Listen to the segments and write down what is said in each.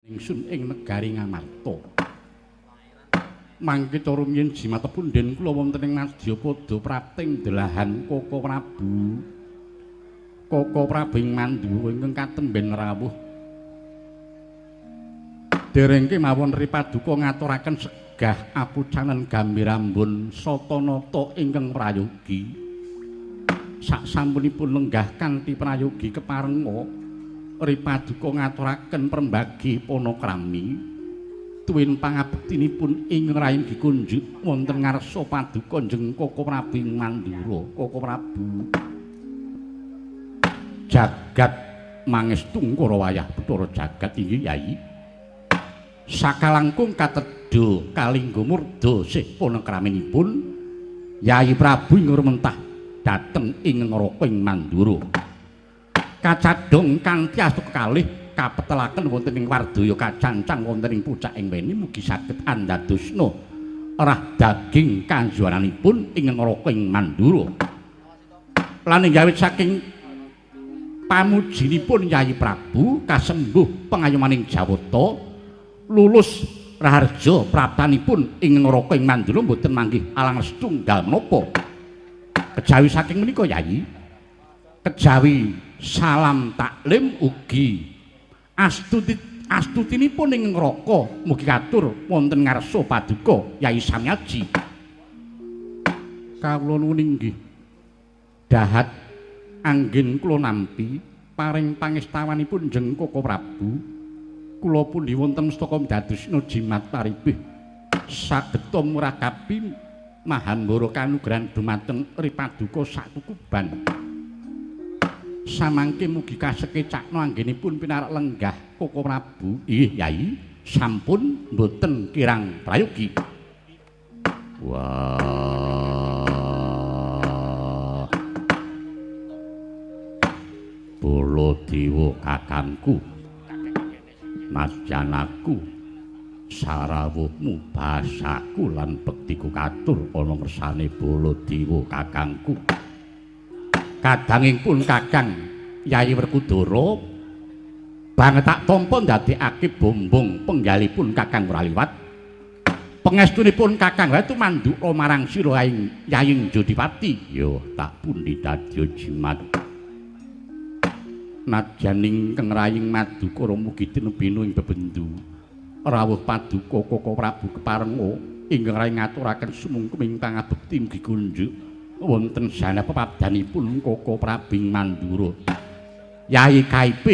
ingsun ing negari Ngamarta. Mangke cara rumiyin jimatipun den kula wonten ing Madyapada prapting delahan Koko Prabu. Koko Prabu ing Mandura ingkang katemben rawuh. Dereng kemawon ri paduka ngaturaken segah apucanen gambirambun satanata ingkang prayogi. Saksampunipun lenggah kanthi prayogi keparenga ri paduka ngaturaken prembagi panakrami tuwin pangabektinipun ing raing gikunjuk wonten ngarsa paduka njeng Koko Prabu ing Mandura. Koko Prabu jagat mangestu ngkara wayah Bathara jagat inggih Yai. Sakalangkung katedha kalingga murda sih panakraminipun Yai Prabu ngrumentah dhateng ing ngraka ing Mandura. Kacadhong kanthi astu kekalih kapetelaken wonten ing Wardaya kacancang wonten ing pucak ing weni mugi saged andadosna rah daging kanjuaranipun ing ngraka ing Mandura. Lan inggih saking pamujinipun Yai Prabu kasembuh pengayomaning Jawata lulus raharja praptanipun ing ngraka ing Mandura mboten manggih alang setunggal menapa. Kejawi saking menika Yai, kejawi salam taklim ugi astutinipun ing ngraka mugi katur wonten ngarsa paduka Yai Samyaji. Kawula nuwun inggih dahat anggen kula nampi paring pangestawanipun njeng Koko Prabu. Kula pundi wonten mestaka dadosna jimat paribih sageta murakabi mahambara kanugrahan dumateng ri paduka sakukuban. Samangke mugi kasekecakna anggenipun pinarak lenggah Koko Prabu. Inggih Yai, sampun mboten kirang prayogi. Wah. Baladewa kakangku. Najan aku sarawuhmu basaku lan bektiku katur ana ngersane Baladewa kakangku. Kadangipun Kakang Yai Werkudara banget tak tampa ndadekake bombong penggalipun Kakang Wraliwat. Pangestunipun Kakang wae tumanduka marang sira Yai Jodipati. Yo tak pundi dadya jimat. Najan ingkang raying Madukara mugi tinebina ing bebendu rawuh paduka Koko Prabu keparenga ingkang raying ngaturaken sumungkeming pangabekti mugi kunjuk wonten sana pepadanipun Koko Prabu ing Mandura. Yai KIP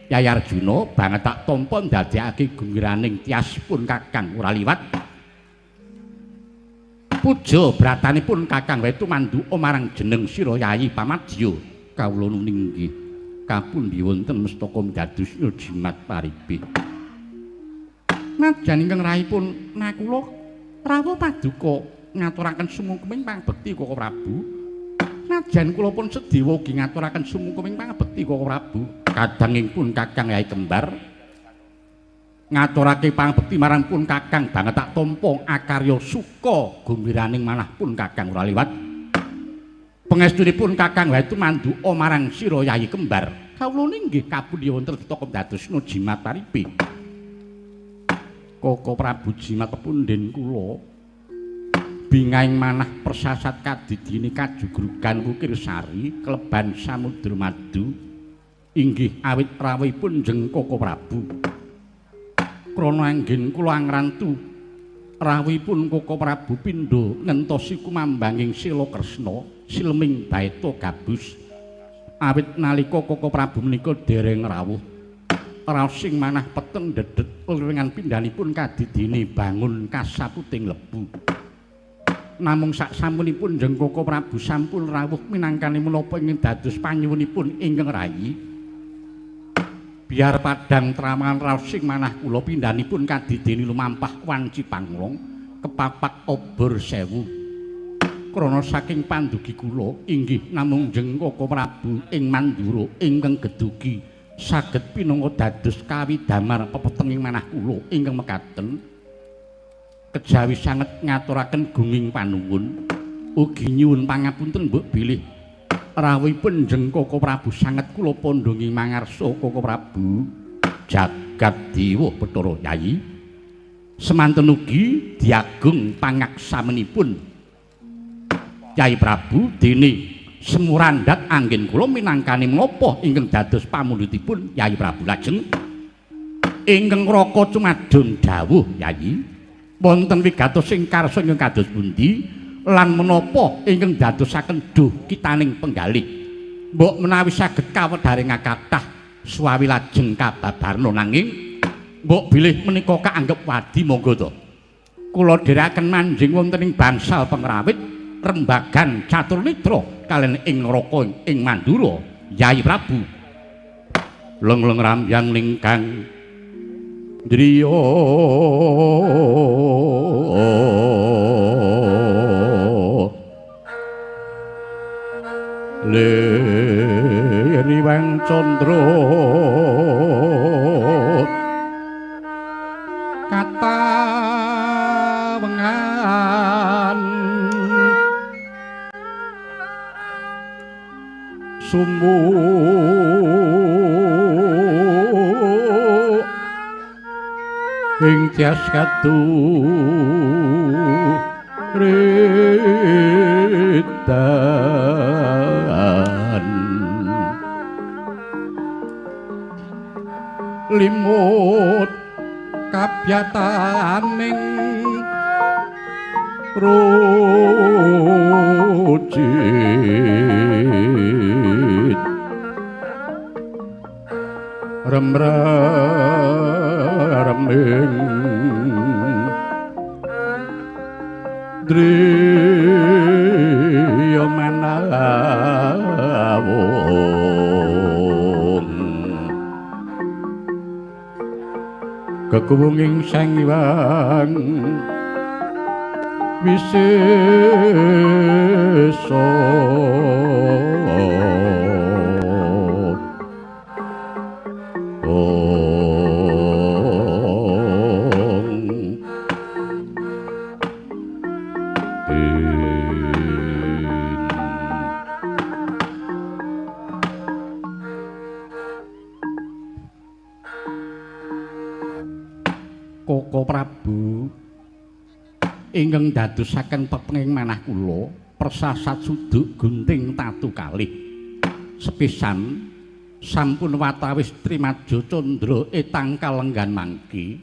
Yai Arjuna banget tak tampa ndadekake gungiraning tiasipun Kakang Wraliwat. Puja bratanipun Kakang wae tumanduka marang jeneng sira Yai Pamadya. Kawula nuwun inggih kapundi wonten mestaka dadosna jimat paribih. Najan ingkang rahipun nakula rawuh paduka ngaturaken sumungkeming pangabekti Koko Prabu. Najan kula pun sedewa ugi ngaturaken sumungkeming pangabekti Koko Prabu. Kadangipun Kakang Yai Kembar ngaturake pangabekti marang pun Kakang banget tak tampa akarya suka gumbiraning manah pun Kakang Wraliwat. Pangestunipun Kakang wae tumanduka marang sira Yai Kembar. Kawula inggih kapundi wonten mestaka dadosna jimat paribih. Koko Prabu jimat pundhen kula bingahing manah persasat kadidine kajugrugan Wukir Sari kleban Samudra Madu inggih awit rawuhipun njeng Koko Prabu. Krana anggen kula ngrantu rawuhipun Koko Prabu pindha ngentosi kumambanging Sila Kresna silming baeta gabus awit nalika Koko Prabu menika dereng rawuh raos sing manah peteng dedet wiringan pindhanipun kadidine bangun kasaputing lebu. Namung saksampunipun njeng Koko Prabu sampun rawuh minangkani menapa ingkang dados panyuwunipun ingkang rayi. Biar padang tramangan raos sing manah kula pindhanipun kadidene lumampah wanci panglong kepapak obor sewu. Krana saking pandugi kula inggih namung njeng Koko Prabu ing Mandura ingkang gedugi saged pinangka dados kawidamar pepetenging manah kula ingkang mekaten. Kejawi sanget ngaturaken gunging panuwun ugi nyuwun pangapunten mbok bilih rawuhipun njeng Koko Prabu sanget kula pandhangi mangarsa Koko Prabu jagat jagat dewa Bathara Yayi. Semanten ugi diagung pangaksamenipun Yai Prabu dene Semurandat anggen kula minangkani menapa ingkang dados pamundhutipun Yai Prabu. Lajeng ingkang Raka Cumadun dawuh Yayi, wonten wigatos sing karsa ingkang kados pundi lan menapa ingkang dadosaken duh kitaning penggalih. Mbok menawi saged kawedharing kathah suwawi lajeng kababarna nanging mbok bilih menika kaanggep wadi monggo to. Kula dherekaken manjing wonten ing bangsal pengrawit Rembagan Caturmitra kaliyan ing Raka ing Mandura Yai Prabu. Leng-leng rambyang lingkang driya Liriwang Candra katawengan sumbu ing tias katuritan limut kabyataning rujit remeng driya manawung kekuwunging sang hyang wisesa Koko Prabu ingkang dadosaken pepenging manah kula persasat suduk gunting tatu kalih sepisan sampun watawis Trimadya Candra etang kalenggan mangki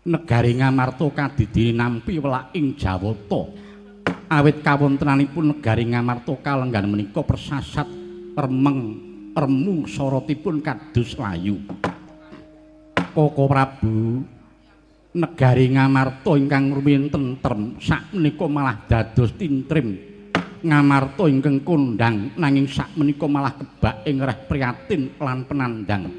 negari Ngamarta kadidini nampi welak ing Jawata awit kawontenanipun negari Ngamarta kalenggan menika persasat remu sorotipun kados layu. Koko Prabu negari Ngamarta ingkang rumiyin tentrem sakmenika malah dados tintrim. Ngamarta ingkang kondang nanging sakmenika malah kebak ing reh priyatin lan penandang.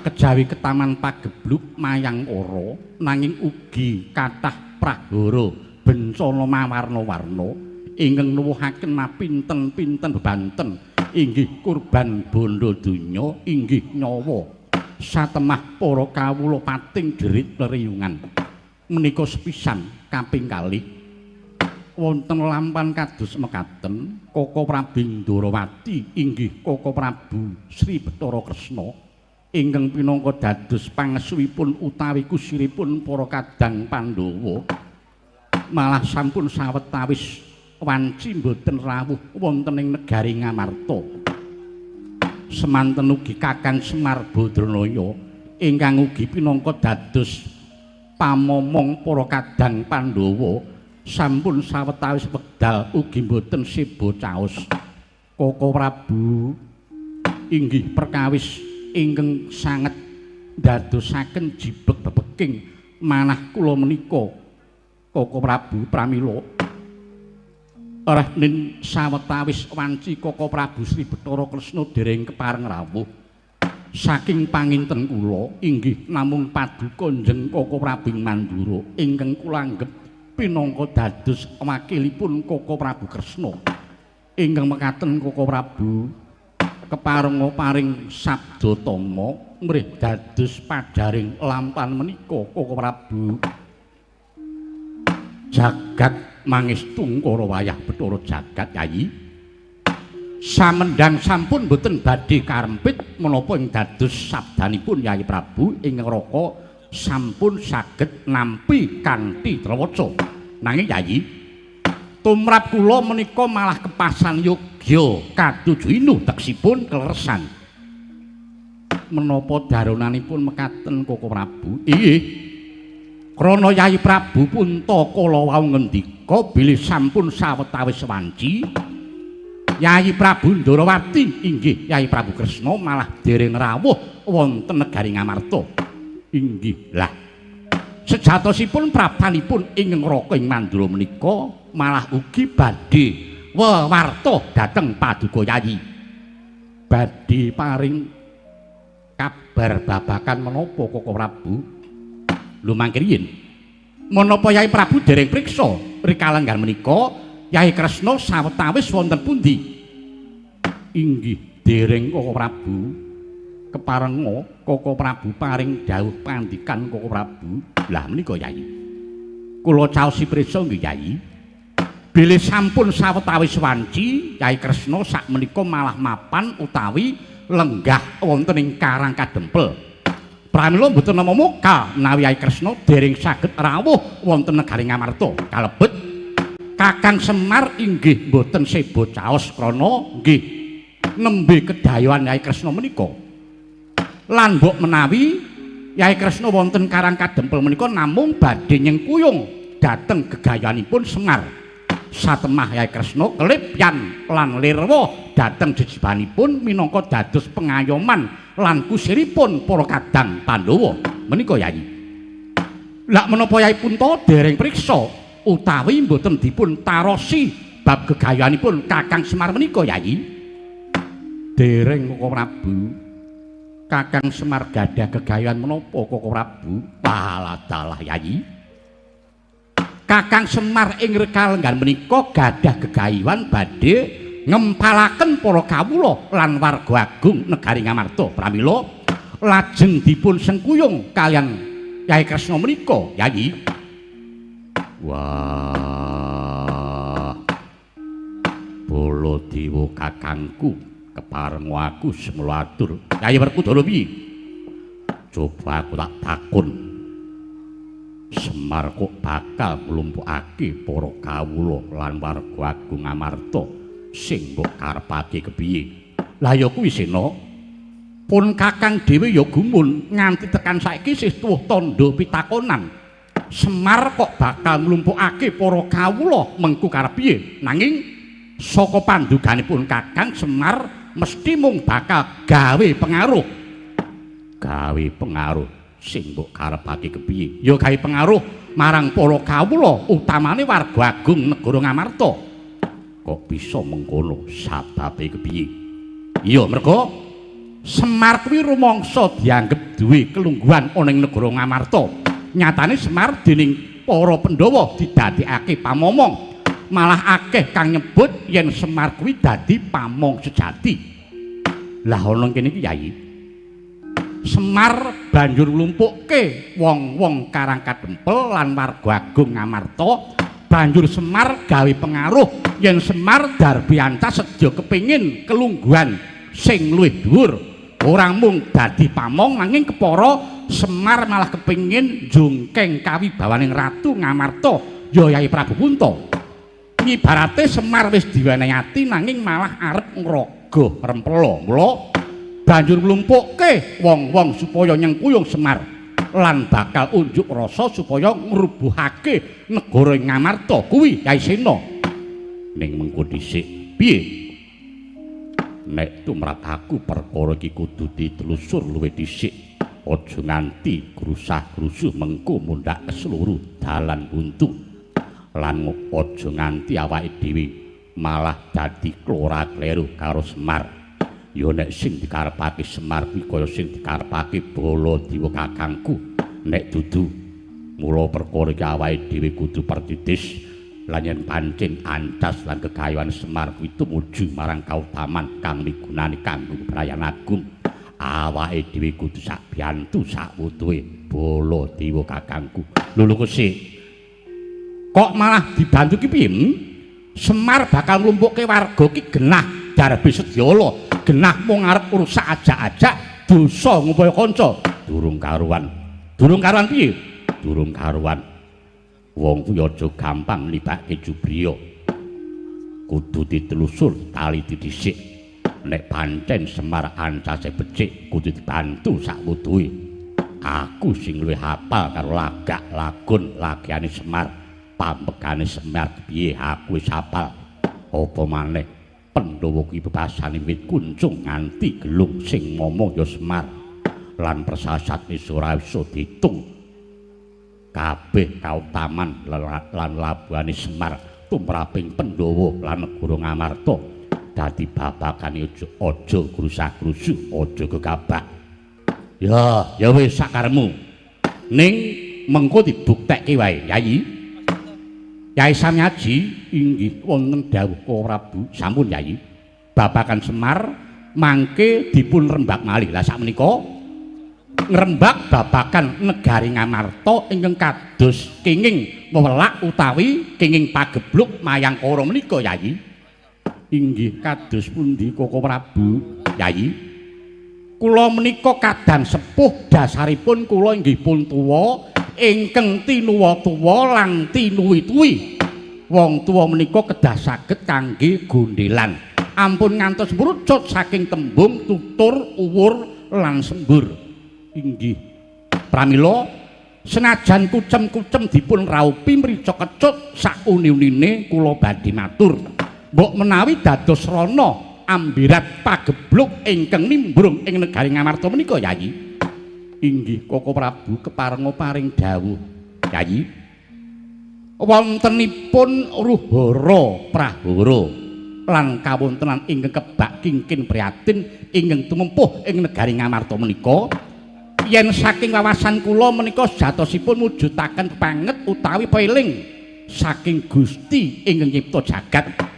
Kejawi ketaman pagebluk mayang ora nanging ugi kathah prahara bencana mawarna-warna ingkang nuwuhaken mapinten-pinten bebanten inggih kurban bondo donya inggih nyawa satemah para kawula pating derit leriungan menika sepisan kaping kalih wonten lampan kados mekaten Koko Prabu Ndarawati inggih Koko Prabu Sri Bathara Kresna ingkang pinangka dados pangesuwipun utawi kusiripun para kadang Pandhawa malah sampun sawetawis wanci mboten rawuh wonten ing negari Ngamarta. Semanten ugi Kakang Semar Badranaya ingkang ugi pinangka dados pamomong para kadang Pandhawa sampun sawetawis wekdal ugi boten siba caos. Koko Prabu inggih perkawis ingkang sanget dadosaken jibeg bebeking manah kula menika Koko Prabu pramila Rahnin sawetawis wanci Koko Prabu Sri Bathara Kresna dereng kepareng rawuh saking panginten kula inggih namung paduka njeng Koko Prabu Mandura ingkang kula anggep pinangka dados wakilipun Koko Prabu Kresna ingkang mekaten Koko Prabu keparenga paring sabda tama mrih dados pajaring lampan menika Koko Prabu jagat mangestungkara wayah Bathara jagat Yayi Samendang sampun boten badhe karempit menapa ing dados sabdanipun Yayi Prabu ing neraka sampun saged nampi kanthi trewaca. Nanging Yayi, tumrap kula menika malah kepasan yogya katuju inuh teksipun kleresan. Menapa daronanipun mekaten Koko Prabu? Inggih. Krana Yayi Prabu Puntakala wau ngendika bilih sampun sawetawis wanci Yayi Prabu Ndarawati inggih Yayi Prabu Kresna malah dereng rawuh wonten negari Ngamarta. Inggih. Lah sejatosipun prabanipun ing neraka ing Mandura menika malah ugi badhe wewarta dhateng Paduka Yayi. Badhe paring kabar babakan menapa Koko Prabu? Lho mangke riyin menapa Yayi Prabu dereng priksa rikala menika Yayi Kresna sawetawis wonten pundi? Inggih dereng Koko Prabu. Keparenga Koko Prabu paring dawuh pandikan Koko Prabu. Lah menika Yayi, kula caosi prisa nggih Yayi. Bilih sampun sawetawis wanci Yayi Kresna sakmenika malah mapan utawi lenggah wonten ing Karang Kadempel. Pramila mboten nama muka menawi Yayi Kresna dereng saged rawuh wonten negari Ngamarta. Kalebet Kakang Semar inggih mboten sebo caos krana nggih nembe kedayoan Yayi Kresna menika. Lan mbok menawi Yayi Kresna wonten Karang Kadempel menika namung badhe nyengkuyung dhateng gegayanipun Semar. Satemah Yayi Kresna kelipyan lan lirwa dhateng jejibanipun minangka dados pengayoman lan kusiripun para kadang Pandhawa menika Yayi. Lah menapa Yayi Punta dereng priksa utawi mboten dipun tarosi bab gegayanipun Kakang Semar menika Yayi? Dereng Koko Prabu. Kakang Semar gadah gegayan menapa Koko Prabu? Waladalah Yayi. Kakang Semar ing rekalenggan menika gadah gegayuhan badhe ngempalaken para kawula lan warga agung negari Ngamarta. Pramila lajeng dipun sengkuyung kalian Yayi Kresna menika Yayi. Wah, Baladewa kakangku keparenga aku semula atur. Yayi Werkudara piye? Coba aku tak takon. Semar kok bakal nglumpukake para kawula lan warga agung Ngamarta sing mbok karepake kepiye? Lah ya kuwi Sena. Pun Kakang dhewe ya gumun nganti tekan saiki isih tuwuh tandha pitakonan. Semar kok bakal nglumpukake para kawula mengku karep piye? Nanging saka panduganipun Kakang Semar mesti mung bakal gawe pengaruh. Gawe pengaruh sing mbok karepake kepiye? Ya gawe pengaruh marang para kawula utamane warga agung negara Ngamarta. Kok bisa mengkono sababe kepiye? Iya merga Semar kuwi rumangsa dianggep duwe kelungguhan ana ing negara Ngamarta. Nyatane Semar dening para Pandhawa didadekake pamomong. Malah akeh kang nyebut yen Semar kuwi dadi pamong sejati. Lah ana kene iki Yayi. Semar banjur nglumpukke wong-wong Karang Kadempel lan warga agung Ngamarta. Banjur Semar gawe pengaruh yen Semar Darbianta sedya kepingin kelungguhan sing luwih dhuwur. Ora mung dadi pamong nanging kepara Semar malah kepingin jungkeng kawibawaning Ratu Ngamarta ya Yayi Prabu Punta. Ibarate Semar wis diwenehi ati nanging malah arep ngraga rempela. Mula banjur nglumpukke wong-wong supaya nyengkuyung Semar lan bakal unjuk rasa supaya ngrubuhake negara Ngamarta kuwi Yayi Sena. Ning mengko dhisik piye? Nek tumrap aku perkara iki kudu ditelusur luwih dhisik. Aja nganti grusah-grusuh mengko mundhak keseluruh dalan buntu. Lan aja nganti awake dhewe malah dadi klora-kleru karo Semar. Ya nek sing dikarepake Semar kuwi kaya sing dikarepake Baladewa kakangku. Nek dudu mula perkara iki awake dhewe kudu pertitis. Lan yen pancen ancas lan kegayuhan Semar kuwi tumuju marang kautaman kang migunani kanggo kebrayan agung, awake dhewe kudu sak biyantu sak wutuhe Baladewa kakangku. Lho kesik. Kok malah dibantu ki piye? Semar bakal nglumpukke warga ki genah darbe sedyala genah mung arep rusak ajak-ajak dosa ngupaya kanca durung karuan piye durung karuan wong kuwi aja gampang nibake Jubriya kudu ditelusur tali didhisik nek pancen Semar ancase becik kudu dibantu sak wuduhe aku sing luwih hafal karo lagak lagun lagiane Semar pambekane Semar piye aku wis hafal apa maneh Pandhawa kuwi bebasane wit kuncung nganti gelung sing momong ya Semar lan persasat wis ora bisa diitung kabeh kautaman lan labuhane Semar tumraping Pandhawa lan Negara Ngamarta dadi babakane aja grusak-grusuk aja gegabah ya wis sakaremu ning mengko dibuktekke wae Yai Samyaji inggih wonten dawuh Prabu sampun Yai babakan Semar mangke dipun rembak malih lah sakmenika ngrembak babakan negari Ngamarta ingkang kados kenging wewelak utawi kenging pagebluk Mayangkara menika Yai inggih kados pundi Koko Prabu Yai kula menika kadang sepuh dasaripun kula inggih pun tuwa ingkang tinuwa-tuwa lan tinuwi-tuwi wong tuwa menika kedah saged kangge gondhelan ampun ngantos mrucut saking tembung tutur uwur lan sembur inggih pramila senajan kucem-kucem dipun raupi mrica kecut sauni-unine kula badhe matur mbok menawi dados rana ambirat pagebluk ingkang nimbrung ing negari Ngamarta menika Yayi inggih Koko Prabu keparenga paring dawuh Yayi wontenipun Ruhara Prahara lan kawontenan ingkang kebak kingkin prihatin ingkang tumempuh ing negari Ngamarta menika yen saking wawasan kula menika sejatosipun mujudaken panget utawi peling saking Gusti ingkang nyipta jagat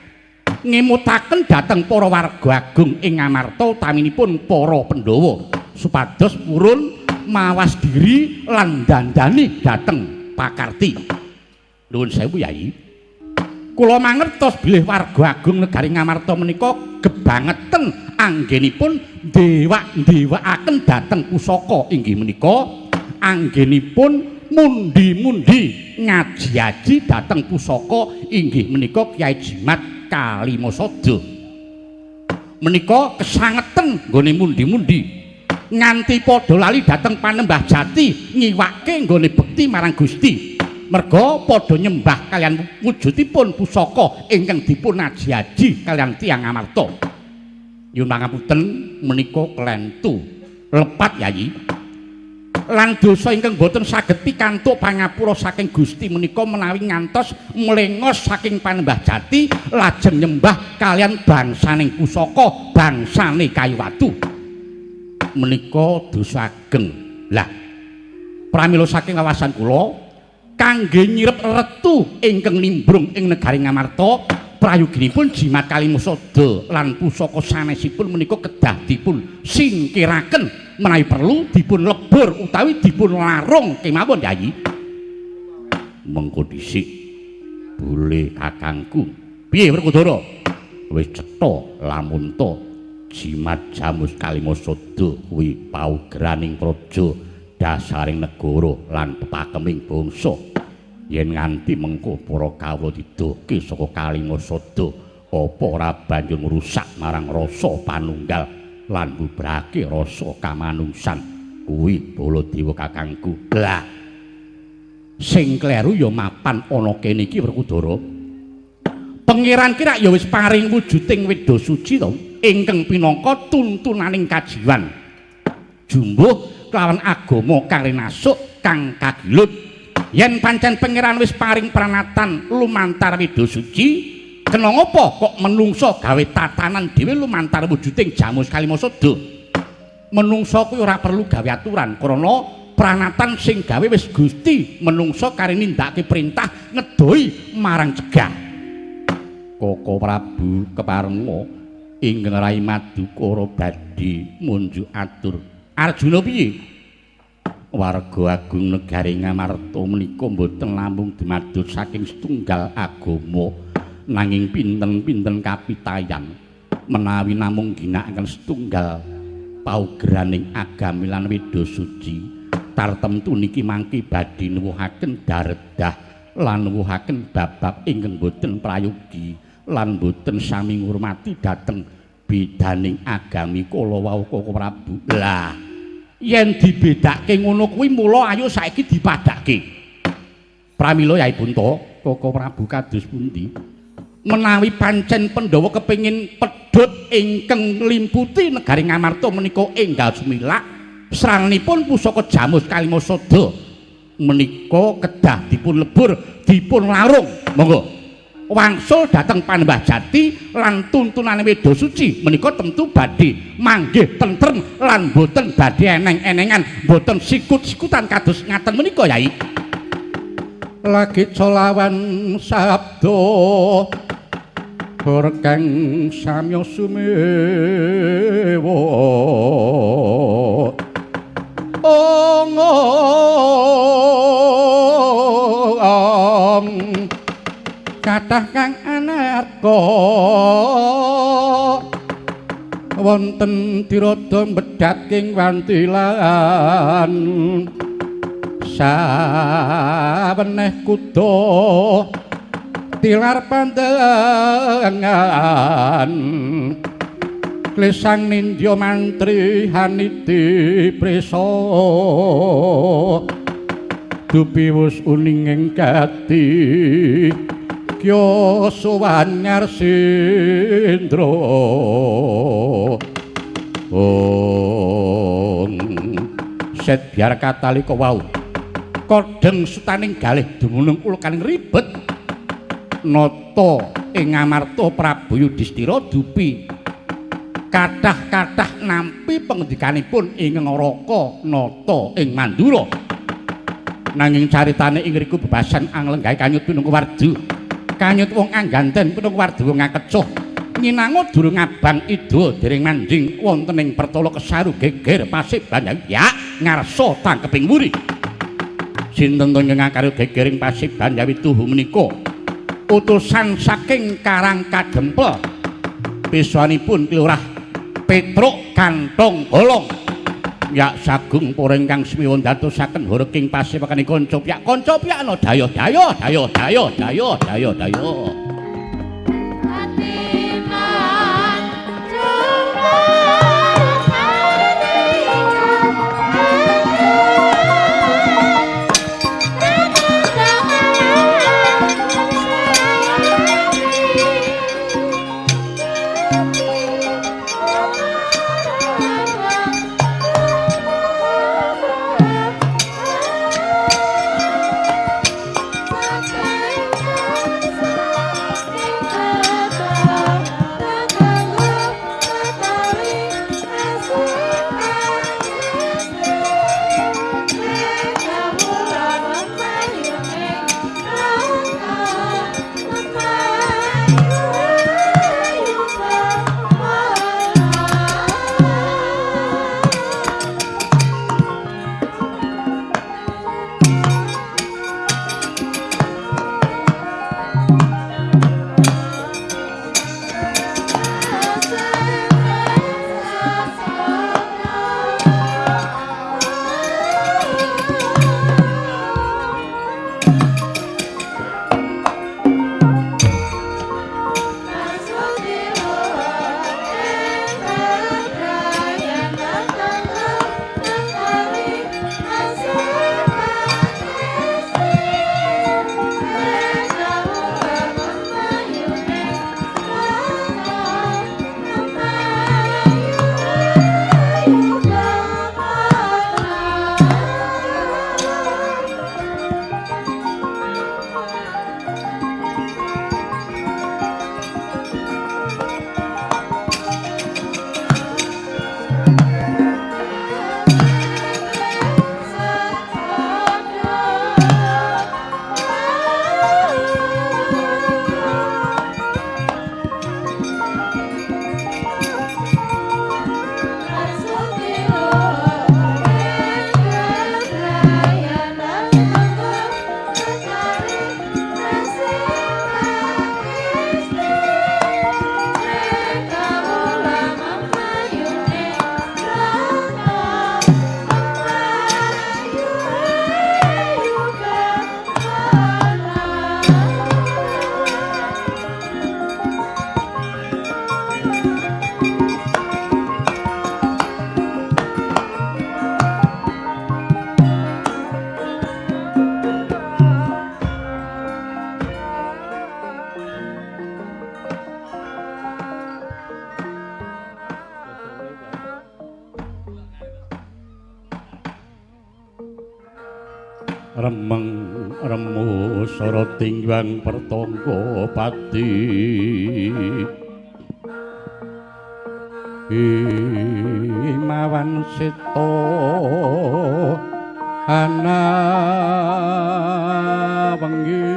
ngemutaken dhateng para warga agung ing Ngamarta utaminipun para Pandhawa supados purun mawas diri lan dandani dhateng pakarti. Nuwun sewu Yai. Kula mangertos bilih warga agung negari Ngamarta menika gebangeten anggenipun ndewak-ndewakaken dhateng pusaka inggih menika anggenipun mundi-mundi ngaji-aji dhateng pusaka inggih menika Kyai Jimat Kalimasada. Menika kesangeten nggone mundi-mundi nganti padha lali dhateng Panembah Jati ngiwake nggone bekti marang Gusti merga padha nyembah kalian wujudipun pusaka ingkang dipun aji-aji kalian tiyang Ngamarta. Nyuwun pangapunten menika klentu lepat Yayi lan dosa ingkang boten saged pikantuk pangapura saking Gusti menika menawi ngantos mlengos saking Panembah Jati lajeng nyembah kalian bangsaning pusaka bangsane kayu watu menika dosa ageng. Lah pramila saking wawasan kula kangge nyirep retu ingkang nimbrung ing negari Ngamarta prayoginipun Jimat Kalimasada lan pusaka sanesipun menika kedah dipun singkiraken menawi perlu dipun lebur utawi dipun larung kemawon Yayi. Mengko dhisik boleh kakangku piye Werkudara wis cetha lamun to Jimat Jamus Kalimasada kuwi paugraning praja dasaring negara lan pepakeming bangsa yen nganti mengko para kawula didoke saka Kalimasada apa ora banjur ngrusak marang rasa panunggal lan bubrake rasa kamanungsan kuwi Baladewa kakangku. Lah sing kleru ya mapan ana kene iki Werkudara pangeran kira ya wis paring wujuding Weda Suci to ingkang pinangka tuntunaning kajiwan jumbuh kelawan agama kang rinasuk kang kagilut yen pancen pangeran wis paring pranatan lumantar Weda Suci kena ngapa kok menungso gawe tatanan dhewe lumantar wujuding Jamus Kalimasada menungso kuwi ora perlu gawe aturan krana pranatan sing gawe wis Gusti menungso kare nindakake perintah ngedoi marang cegah. Koko Prabu keparenga ingkang Rai Madukara badhe munjuk atur Arjuna piye warga agung negari Ngamarta menika mboten namung dumados saking setunggal agama nanging pinten-pinten kapitayan menawi namung ginakaken setunggal paugraning agami lan weda suci tartemtu niki mangki badhe nuwuhaken daredah lan nuwuhaken babab ingkang boten prayogi lan boten sami ngurmati dhateng bedaning agami kala wau Koko Prabu. Lah yen dibedake ngono kuwi mula ayo saiki dipadake. Pramila Yaipun to Koko Prabu kados pundi? Menawi pancen Pandhawa kepengin pedhot ingkang nglimputi negari Ngamarta menika enggal sumilak sranipun pusaka Jamus Kalimasada menika kedah dipun lebur dipun larung monggo wangsul dhateng Panembah Jati lan tuntunane Weda Suci menika tentu badhe manggih tentrem lan boten badhe eneng-enengan boten sikut-sikutan kados ngaten menika Yai. Lagi colawan sabdo kang samya sumewa kathah kang anarka wonten tirada medhat king wantilan saweneh kuda tilar pandangan klesang nindya mantri haniti presa dupi wus uning ing kati kya sowan ngarsindra set biar katalika wau kodheng sutaning galih dumunung kula kaning ribet nata ing Ngamarta Prabu Yudhistira dupi kathah-kathah nampi pangendikanipun ing Ngaraka nata ing Mandura nanging caritane ing riku bebasan anglenggahe kanyut Pinungkawardi kanyut wong angganten Pinungkawardi wong ngakecuh nyinango durung abang ida dereng manjing wonten ing Pertala Kesaru geger Pasiban ya ngarsa tangkeping muri sinten to ingkang karo gegering Pasiban Yawi tuhu menika utusan saking Karang Kadempel piswanipun Kelurah Petruk Kantong Holong ya sagung para ingkang semiwa ndadosaken horeking pasipakani kanca piyak-kanca dayoh remeng remu sara tinggang pertangga pati mawan seta ana wengi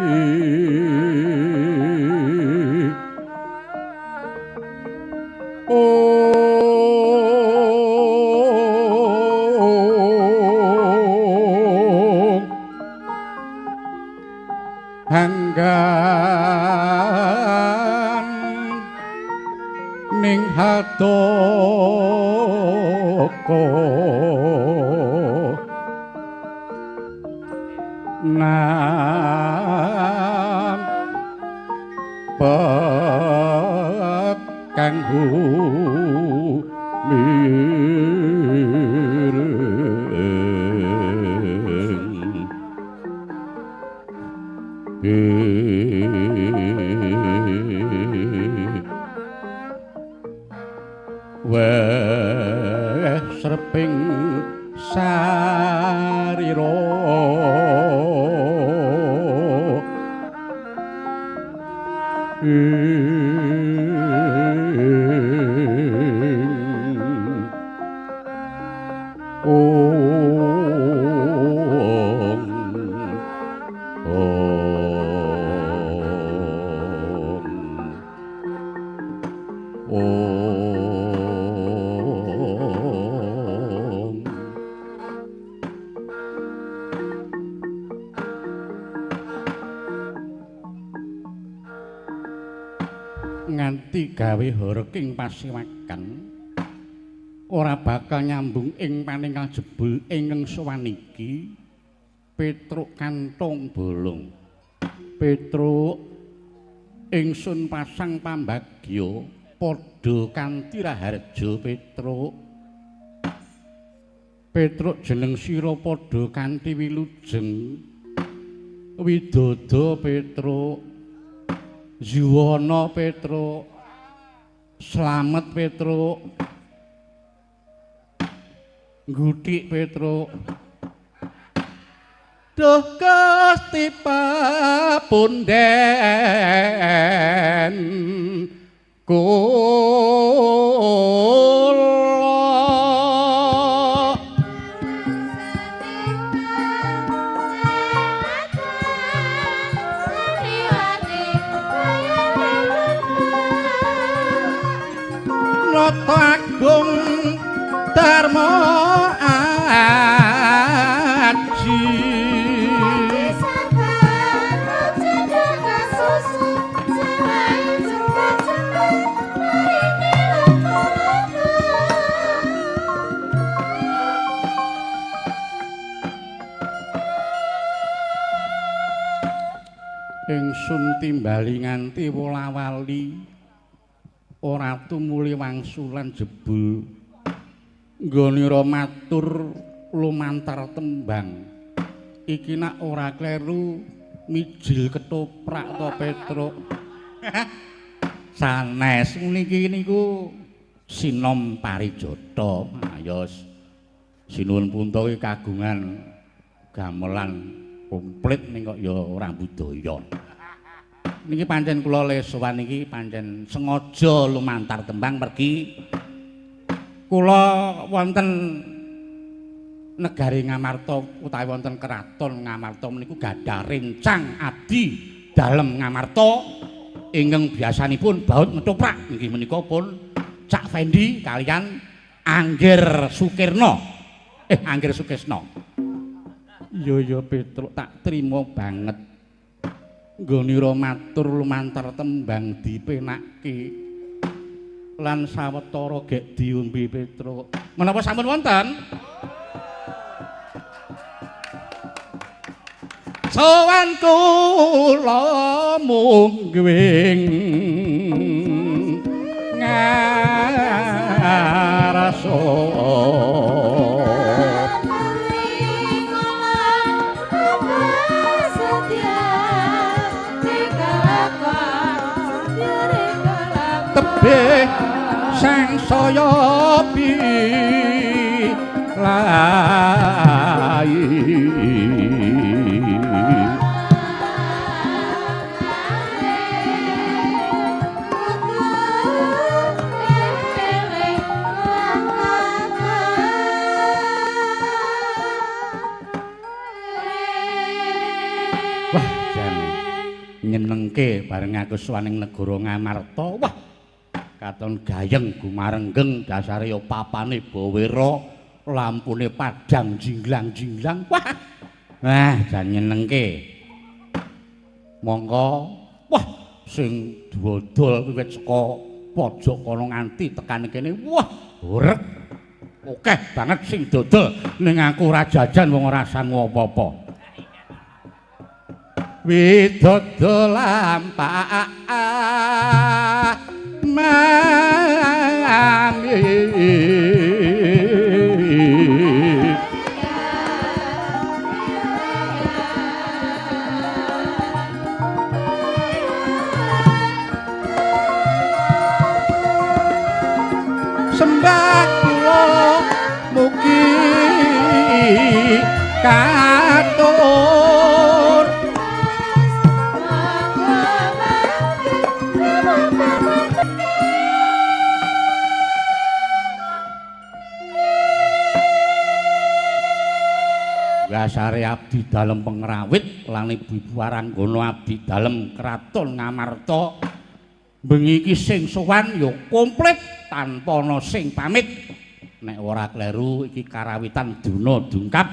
hanggan ning hatoko nam pakang weh sreping sarira nganti gawe haraking pasiwakan ora bakal nyambung ing paningkang jebul ingkang sowan iki Petruk kantong bolong Petruk ingsun pasang pambagya padha kanthi raharja Petruk jeneng sira padha kanthi wilujeng widodha Petruk Juwana Petruk slamet Petruk ngguthik Petruk duh Gusti papunden kula nata agung dharma aji ingsun timbali nganti wola-wali ora tumuli wangsulan jebul nggonira matur lumantar tembang iki nak ora kleru mijil ketoprak to Petruk sanes niki niku sinom parijata ayos sinuwun punta iki kagungan gamelan komplit ning kok ya ora budaya niki pancen kula le sowan niki pancen sengaja lumantar tembang pergi kula wonten negari Ngamarta utawi wonten keraton Ngamarta meniku gadah rencang abdi dalem Ngamarta ingkang biasanipun baut metoprak nggih menika pun Cak Fendi kalian Angger Sukirna Angger Sukesna iya Petruk tak trima banget nggonira matur lumantar tembang dipenakke lan sawetara gek diombe Petruk menapa sampun wonten sowan kula mungguing ngarasa tebih sangsaya pilai Wah, jan nyenengke bareng aku suwaning negara Ngamarta. Wah, katon gayeng gumarenggeng dasare ya papane bawera, lampune padhang jinglang-jinglang. Wah. Wah, jan nyenengke. Monggo, wah, sing dodol wiwit saka pojok kono nganti tekan kene. Wah, urek. Oke banget sing dodol ning aku ora jajan wong ora sangu apa-apa. Widodol lampah sembah kula mugi katur dasare abdi dalem pengrawit lan ibu Waranggana abdi dalem kraton Ngamarta bengi iki sing sowan ya komplit tanpa ana sing pamit. Nek ora kleru iki karawitan duna dungkap.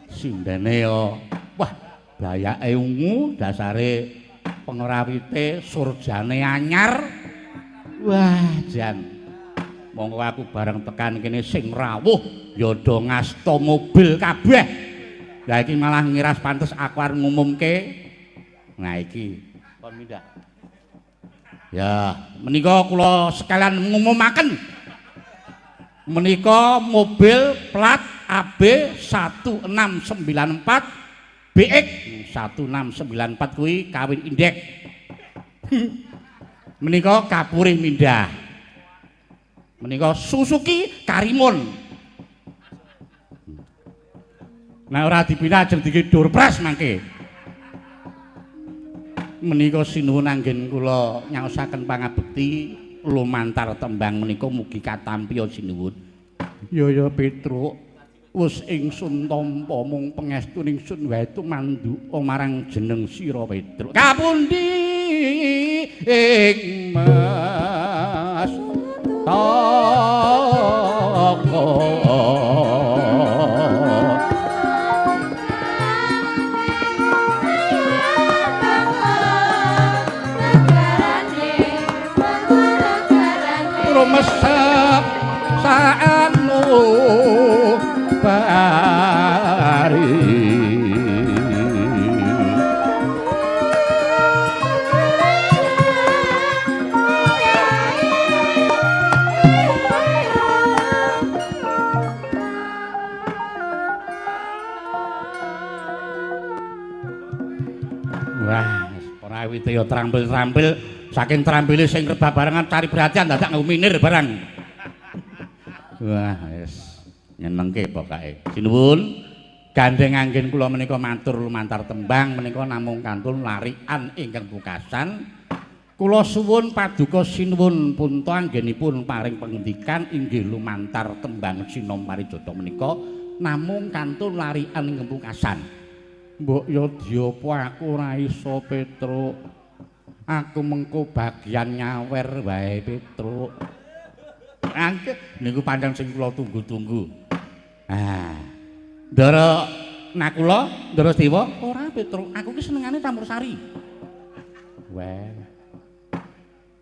Sindene yo wah bayake ungu dasare pengrawite surjane anyar. Wah jan monggo aku bareng tekan kene sing rawuh ya do ngasta mobil kabeh. Lah iki malah ngiras pantes aku arep ngumumke. Nah iki kon mindah. Ya, menika kula sekalian ngumumaken. Menika mobil plat AB 1694 BX 1694 kuwi kawin indek. Menika kapure mindah. Menika Suzuki Karimun. Nah ora dipindah ajeng dikidur pres mangke. Menika sinuwun anggen kula nyaosaken pangabekti lumantar tembang menika mugi katampi sinuwun. Ya Petruk wis ingsun tampa mung pangestu ningsun wae tumanduka marang jeneng sira Petruk. Kapundi ing Mas Toko rumesep saanu bari wah ora wite ya trampil-trampil saking trampile sing rebah barengan cari perhatian dadak nguminir barang. Wah, wis nyenengke pokoke. Sinuwun gandeng anggen kula menika matur lumantar tembang menika namung kantun larikan ingkang pungkasan. Kula suwun paduka sinuwun punta anggenipun paring pengendikan inggih lumantar tembang sinom parijata menika namung kantun larikan ingkang pungkasan. Mbok ya diapa aku ora iso Petruk. Aku mengko bagian nyawer wae Petruk. Angke niku pancen sing kula tunggu-tunggu. Ah. Ndara Nakula, Ndara Dewa, ora Petruk. Aku ki senengane campur sari. Wah.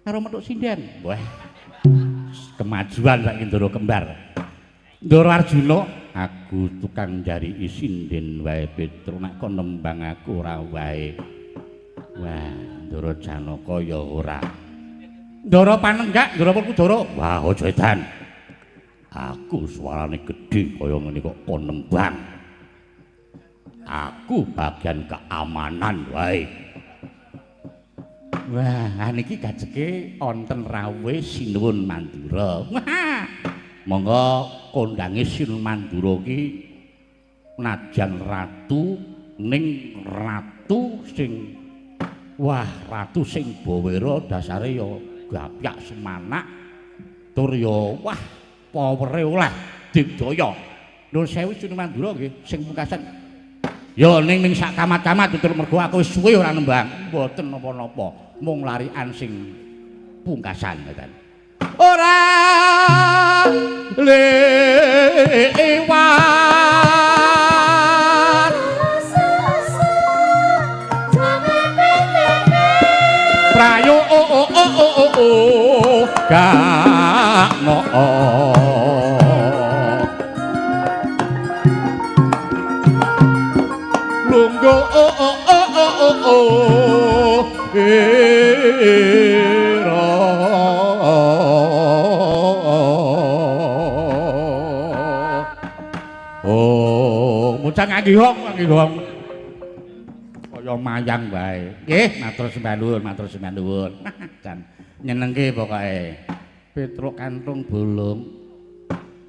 Karo metuk sinden. Wah. Kemajuan saiki Ndara kembar. Ndara Arjuna, aku tukang jari sinden wae Petruk. Nek kon nembang aku ora wae. Wah. Ndara Janaka ya ora. Ndara Panenggak, Ndara Werkudara. Wah, aja edan. Aku suarane gedhe kaya ngene kok kon nembang. Aku bagian keamanan wae. Wah, niki gajeke wonten rawuhe Sinuwun Mandura. Wah. Monggo kondange Sinuwun Mandura ki najan ratu ning ratu sing wah ratu sing bawera dasare ya gapyak semanak tur ya wah pawere oleh digdaya. Nuwun sewu Sinuwun Mandura nggih sing pungkasan. Ya ning sak kamat-kamat tutur mergo aku wis suwe ora nembang. Mboten napa-napa, mung larikan sing pungkasan ngoten. Ora lewat prayo gak no lungguh mucang ngangge hong kaya mayang wae. Nggih, matur sembah nuwun. Jan nyenengke pokoke. Petruk kantung bolong.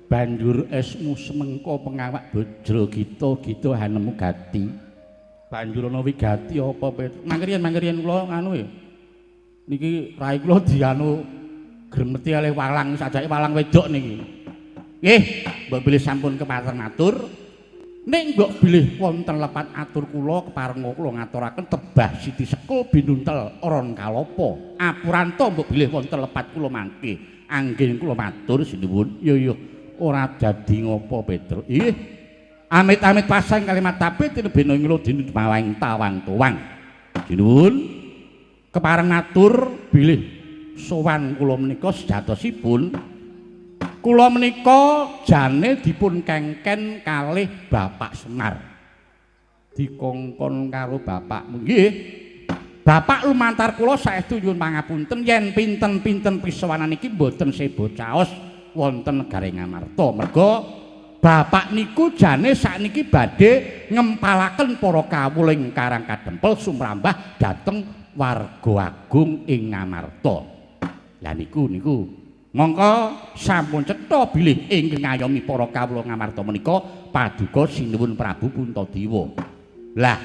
Banjur esmu semengko pengawak bojro gita hanemu gati. Banjur ana wigati apa Petruk? Mangkirian kula nganu e. Niki rai kula dianu gremeti oleh walang sajake walang wedok niki. Nggih, mbok bilih sampun kepaten matur. Nek mbok bilih wonten lepat atur kula keparenga kula ngaturaken tebah Siti Sekul binuntel Oron Kalopo. Apuranto mbok bilih wonten lepat kula mangke. Anggen kula matur sinuwun. Yo ora dadi ngopo Petruk. Nggih. Amit-amit pasang kalimat tapi tinebena ngilo dene mawang tawang-tawang. Sinuwun kepareng atur bilih sowan kula menika sejatosipun kula menika jane dipun kengken kalih Bapak Semar. Dikongkon karo bapakmu. Nggih. Bapak lumantar kula saestu nyuwun pangapunten yen pinten-pinten pisowanan iki mboten sebo caos wonten negare Ngamarta. Merga bapak niku jane sakniki badhe ngempalaken para kawuling Karang Kadempel sumrambah dhateng warga agung ing Ngamarta. Lah niku mongko sampun cetha bilih ingkang ngayomi para kawula Ngamarta menika paduka sinuwun Prabu Puntadewa. Lah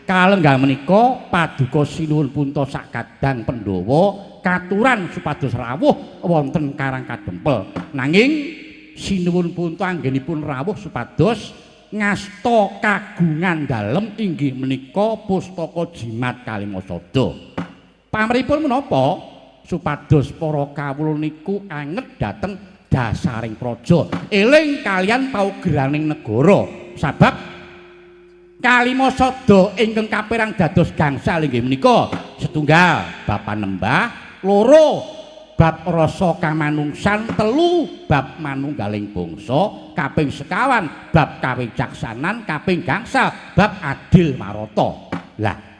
kalenggang menika paduka sinuwun Punta sakadang Pandhawa katuran supados rawuh wonten Karang Kadempel. Nanging sinuwun Punta anggenipun rawuh supados ngasta kagungan dalem inggih menika pustaka jimat Kalimasada. Pamripun menapa? Supados para kawula niku anget dhateng dasaring praja eling kalian paugeraning negara sabab Kalimasada ingkang kapérang dados gangsal inggih menika setunggal bab panembah, loro bab rasa kamanungsan, telu bab manunggaling bangsa, kaping sekawan bab kawicaksanan, kaping gangsal bab adil marata. Lah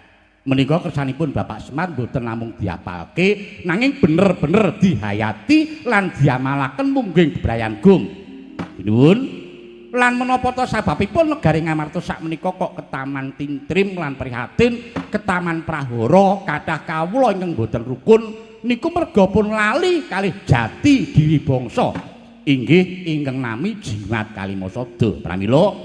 menika kersanipun Bapak Semar mboten namung diapalke nanging bener-bener dihayati lan diamalaken mungging bebrayan gung. Nuwun lan menapa ta sababipun negari Ngamarta sakmenika kok ketaman tintrim lan prihatin, ketaman prahara kathah kawula ingkang mboten rukun niku merga pun lali kalih jati diri bangsa inggih ingkang nami jimat Kalimasada. Pramila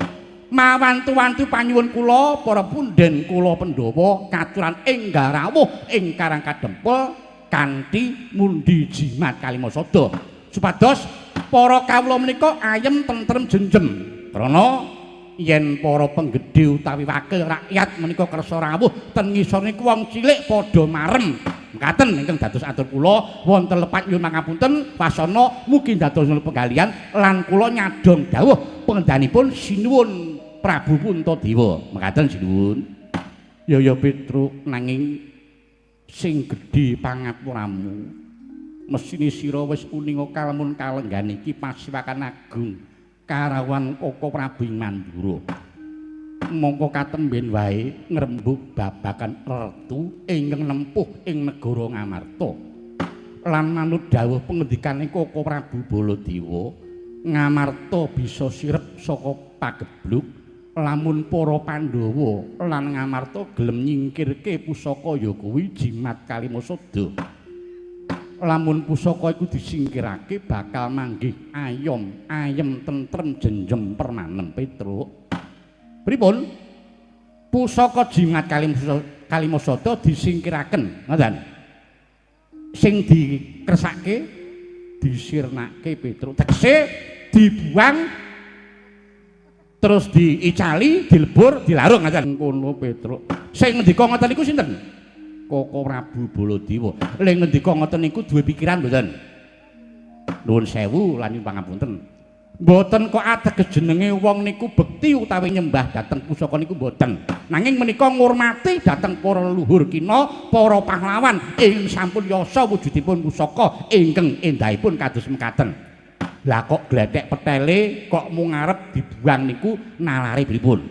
mawantu-wantu panyuwun kula para punden kula Pandhawa katuran enggal rawuh ing Karang Kadempel kanthi mundi jimat Kalimasada supados para kawula menika ayem tentrem jenjem krana yen para penggedhe utawi wakil rakyat menika kersa rawuh ten ngisor niku wong cilik padha marem mekaten ingkang dados atur kula wonten lepat nyuwun pangapunten wasana mugi dados penggalian lan kula nyadong dawuh pengendanipun sinuwun Prabu Puntadewa. Mekaten sinuwun. Ya Petruk nanging sing gedhe pangapuramu. Mesine sira wis uninga kalamun kalenggan iki Pasiwakan Agung karawan Koko Prabu Mandura. Mongko katemben wae ngrembug babagan retu ingkang nempuh ing negara Ngamarta. Lan manut dawuh pengendikane Koko Prabu Baladewa, Ngamarta bisa sirep saka pagebluk lamun para Pandhawa lan Ngamarta gelem nyingkirke pusaka ya kuwi jimat Kalimasada. Lamun pusaka iku disingkirake bakal manggih ayem tentrem jenjem permanen. Petruk pripun pusaka jimat Kalimasada disingkiraken ngoten sing dikersake disirnake Petruk tegese dibuang terus diicali, dilebur, dilarung ngaten. Ngono Petruk. Sing ngendika ngoten niku sinten? Koko Prabu Baladewa. Lha ngendika ngoten niku duwe pikiran mboten? Nuwun sewu lan pangapunten. Mboten kok ateges jenenge wong niku bekti utawi nyembah dhateng pusaka niku mboten. Nanging menika ngurmati dhateng para leluhur kina, para pahlawan ing sampun yasa wujudipun pusaka ingkang endahipun kados mekaten. Lah kok glethek petele kok mung ngarep dibuang niku nalare pripun?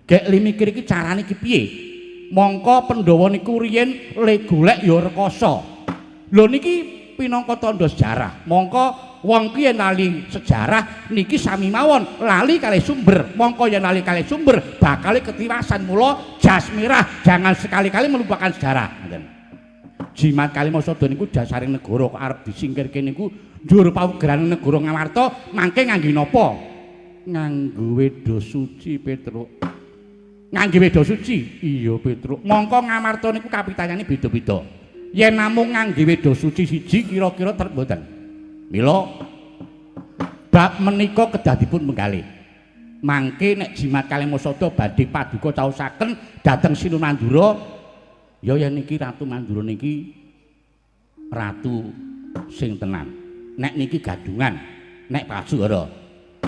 Gek li mikir iki carane iki piye? Mongko Pandhawa niku riyen le golek ya rekoso. Lho niki pinangka tandha sejarah. Mongko wong ki yen lali sejarah niki sami mawon lali kalih sumber. Mongko yen lali kalih sumber bakal ketiwasan. Mula jas mirah jangan sekali-kali melupakan sejarah. Ngoten. Jimat Kalimasada niku dasaring negara kok arep disingkirke niku njur paugeran negara Ngamarta mangke ngangge napa? Nganggo weda suci Petruk. Ngangge weda suci. Iya Petruk. Mongko Ngamarta niku kapitanyane beda-beda. Yen namung ngangge weda suci siji kira-kira terep mboten. Mila bab menika kedah dipun penggalih. Mangke nek Jimat Kalimasada badhe paduka caosaken dhateng Sinunandura ya yen niki Ratu Mandura niki ratu sing tenan. Nek niki gadungan, nek Pasuhara.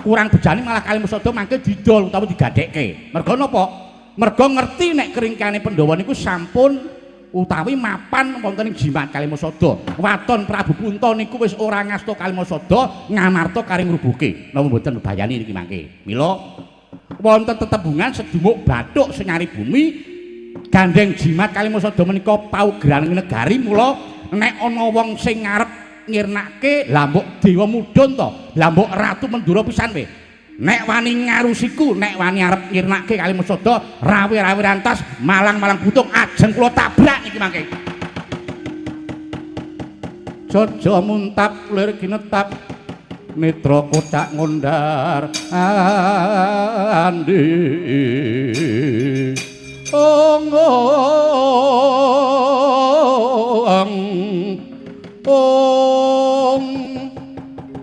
Kurang bejane malah Kalimasada mangke didol utawa digadhekke. Merga napa? Merga ngerti nek keringkane Pandhawa niku sampun utawi mapan wonten ing Jimat Kalimasada. Waton Prabu Punta niku wis ora ngasta Kalimasada ngamarta karing ngrubuhke. Napa mboten bebayani niki mangke. Mila wonten tetembungan sedumuk bathuk sing nyari bumi gandeng Jimat Kalimasada menika paugeran negari. Mula nek ana wong sing ngarep ngirnake lah mbok dewa mudhun to, lah mbok Ratu Mandura pisan we. Nek wani ngarusiku, nek wani arep ngirnake Kalimasada rawe-rawe rantas malang-malang butung ajeng kula tabrak niki mangke. Jaja muntap lir kinetap netra kotak ngondar andi.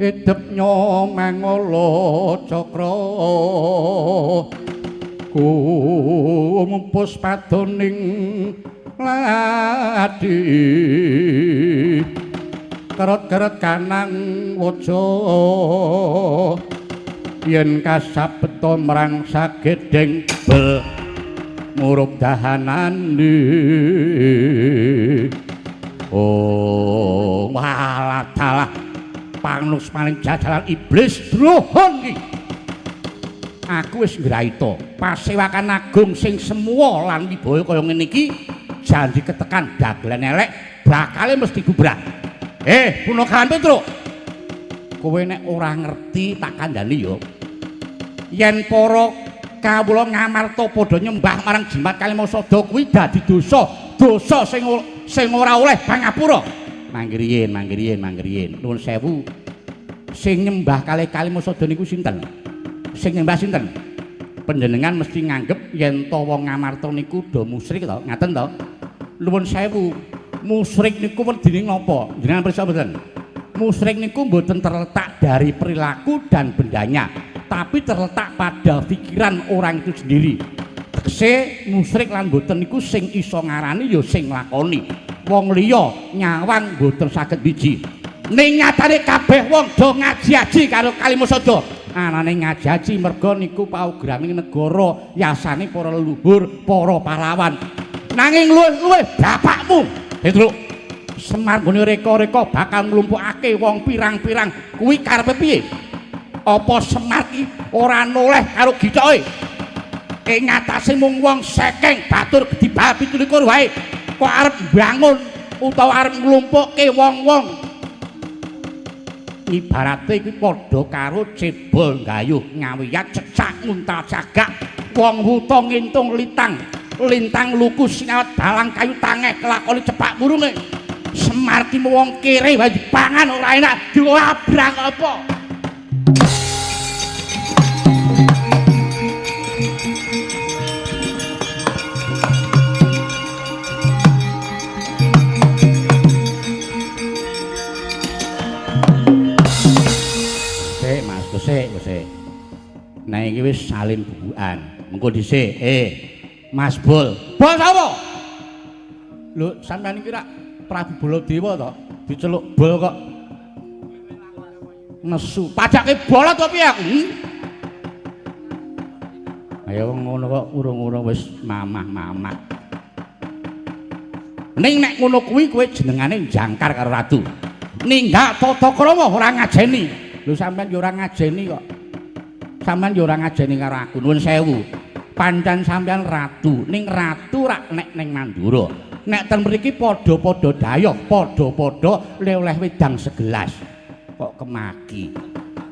Idep nyomengala cakra kumpus padoning ladi kerot-kerot kanang waja yen kasabeta marang sagedeng bel murup dahanane. Oh walah dalah panus maning jadalan iblis drohon iki. Aku wis ngraita pasewakan agung sing semua lan wibaya kaya ngene iki janji ketekan dagelan elek bakale mesti gubrah. Punakawan Petruk. Kowe nek ora ngerti tak kandhani ya. Yen para kawula Ngamarta padha nyembah marang Jimat Kalimasada kuwi dadi dosa sing ora oleh pangapura. Manggriyen. Nuwun sewu. Sing nyembah kalih Kalimasada niku sinten? Sing nyembah sinten? Panjenengan mesti nganggep yen to wong Ngamarta niku do musyrik to, ngaten to? Nuwun sewu. Musyrik niku wedine napa? Jenengan pirsa mboten? Musyrik niku mboten terletak dari perilaku dan bendanya, tapi terletak pada pikiran orang itu sendiri. Tegese musyrik lan mboten niku sing iso ngarani ya sing nglakoni. Wong liya nyawang mboten saged biji. Ning nyatane kabeh wong do ngaji-aji karo Kalimasada. Anane ngaji-aji merga niku paugerane negara, yasane para leluhur, para pahlawan. Nanging luwih bapakmu Petruk, Semar nggone reka-reka bakal nglumpukake wong pirang-pirang kuwi karepe piye? Apa Semar iki ora noleh karo gicoke? Ing ngatasé mung wong sekeng batur gedhi bal 17 wae. Kok arep bangun utawa arep nglumpukke wong-wong. Ibarate iki padha karo cebol gayuh ngawiyat cecak nguntal cagak wong wuta ngintung lintang luku sinawat dalang kayu tangeh kelakoni cepak burunge. Semar ki wong kere wae dipangan ora enak diobrak apa. Nek iki wis salin bubukan. Engko dhisik, Mas Bol. Bol sapa? Lho, sampean iki rak Prabu Baladewa to? Diceluk Bol kok nesu. Pajake bolot to piye aku? Ayo wong ngono kok urung-urung wis mamah-mamah. Ning nek ngono kuwi kowe jenengane jangkar karo ratu. Ninggak tata krama ora ngajeni. Lho sampean yo ora ngajeni kok. Sampeyan yo ora ngajeni karo aku. Nuwun sewu. Pancen sampeyan ratu, ning ratu rak nek ning Mandura. Nek ten mriki padha-padha dayok, padha-padha oleh wedang segelas. Kok kemaki.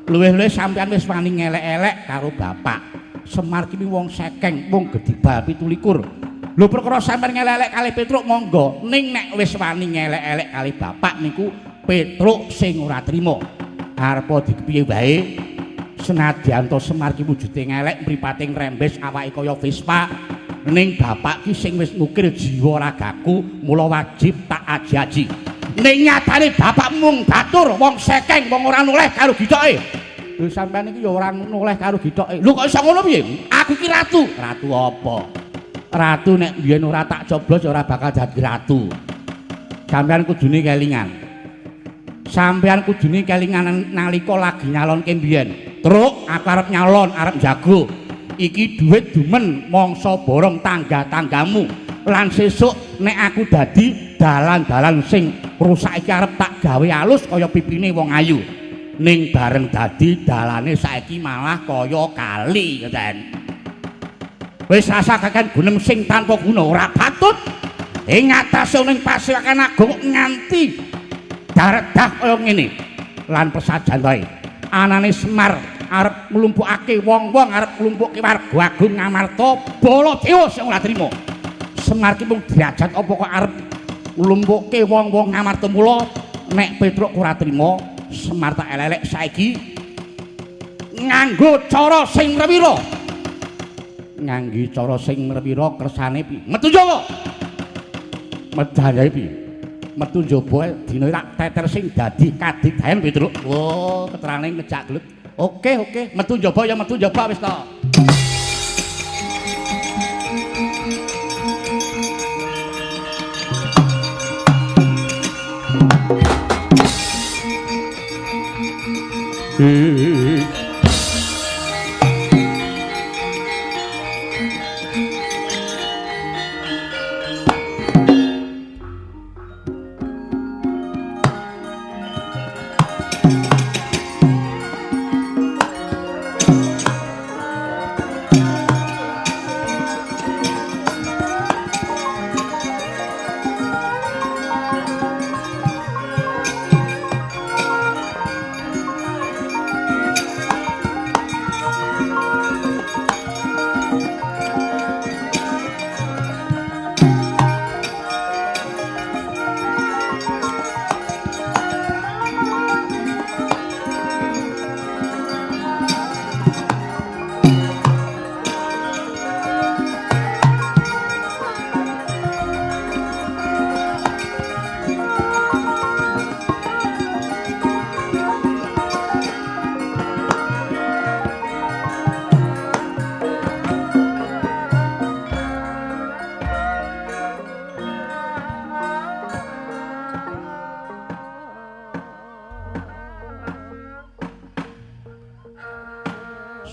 Luwih-luwih sampeyan wis wani ngelek-elek karo bapak. Semar ki wong sekeng, wong gedibal 17. Lho perkara sampeyan ngelek-elek kali Petruk monggo, ning nek wis wani ngelek-elek kali bapak niku Petruk sing ora trima. Arep dipiye wae senadyan to Semar ki wujude ngelek mripate ngrembes awake kaya Vespa, ning bapak ki sing wis ngukir jiwa ragaku, mula wajib tak aji-aji. Ning nyatane bapak mung batur, wong sekeng, wong ora noleh karo gitoke. Lho sampean iki ya ora noleh karo gitoke. Lho kok iso ngono piye? Aku ki ratu. Ratu apa? Ratu nek biyen ora tak coblos ora bakal dadi ratu. Sampean kudune kelingan. Sampean kudune kelingan nalika lagi nyalonke biyen. Truk aku arep nyalon, arep jago. Iki dhuwit dumen mangsa borong tangga-tanggamu. Lan sesuk nek aku dadi dalan-dalan sing rusak iki arep tak gawe alus kaya pipine wong ayu. Ning bareng dadi dalane saiki malah kaya kali, Ten. Wis rasaken gunem sing tanpa guna ora patut. Ing atase ning Pasewakan Agung nganti daredah kaya ngene. Lan pesajan wae. Anane Semar arep nglumpukake wong-wong, arep nglumpukke warga agung Ngamarta, Baladewa sing ora trima. Semar ki mung derajat apa kok arep nglumpukke wong-wong Ngamarta, mula nek Petruk ora trima, Semar tak elek saiki nganggo cara sing rewira. Nganggo cara sing rewira kersane piye? Metu Jawa. Medhane piye? Metu njaba dina tak teter sing dadi kadidayan Petruk. Oh, keterane ngejak gelut. Oke, metu njaba ya metu njaba wis to.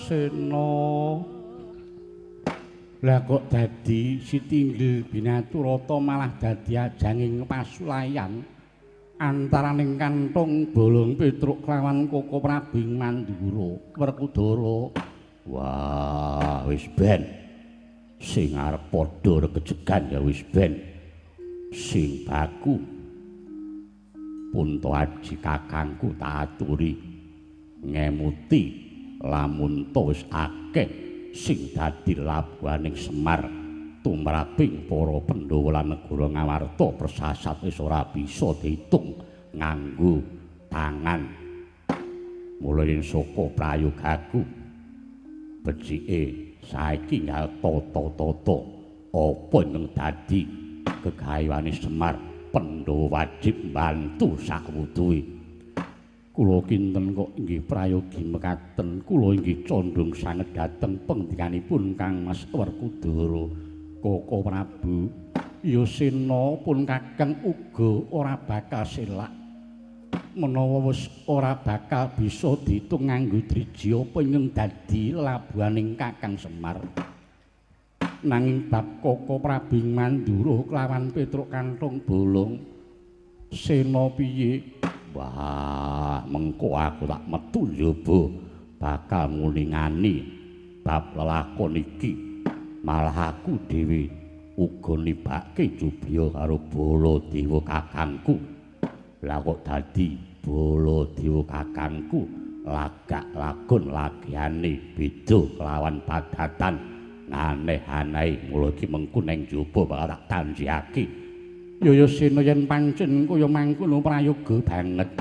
Sena lah kok dadi Sitinggil Binaturata malah dadi ajanging pasulayan antaraning Kanthong Bolong Petruk kelawan Koko Prabing Mandura Werkudara. Wah, wis ben sing arep padha regejegan ya wis ben sing baku Punta Aji kakangku tak aturi ngemuti lamun to wis akeh sing dadi labuhaning Semar tumraping para Pandhawa lan negara Ngamarta persasat wis ora bisa diitung nganggo tangan. Mula yen saka prayogaku becike saiki ngal tata-tata apa ing dadi kegaweane Semar Pandhawa wajib mbantu sakwuduhe. Kula kinten kok inggih prayogi mekaten, kula inggih condong sanget dhateng pengendikanipun Kang Mas Werkudara Koko Prabu. Ya Sena pun Kakang uga ora bakal selak. Menawa wis ora bakal bisa diitung nganggo driji apa ing dadi labuhaning Kakang Semar. Nanging bab Koko Prabu Mandura kelawan Petruk Kanthong Bolong Sena piye? Wah, mengko aku tak metu njaba bakal ngulingani bab lelakon iki. Malah aku dhewe uga nibake Jubya karo Baladewa kakangku. Lah kok dadi Baladewa kakangku lagak lagon lagiane beda kelawan padatan aneh-aneh. Mula iki mengko ning njaba bakal tak tanjihake. Ya Sena yen pancen kaya mangkono prayoga banget.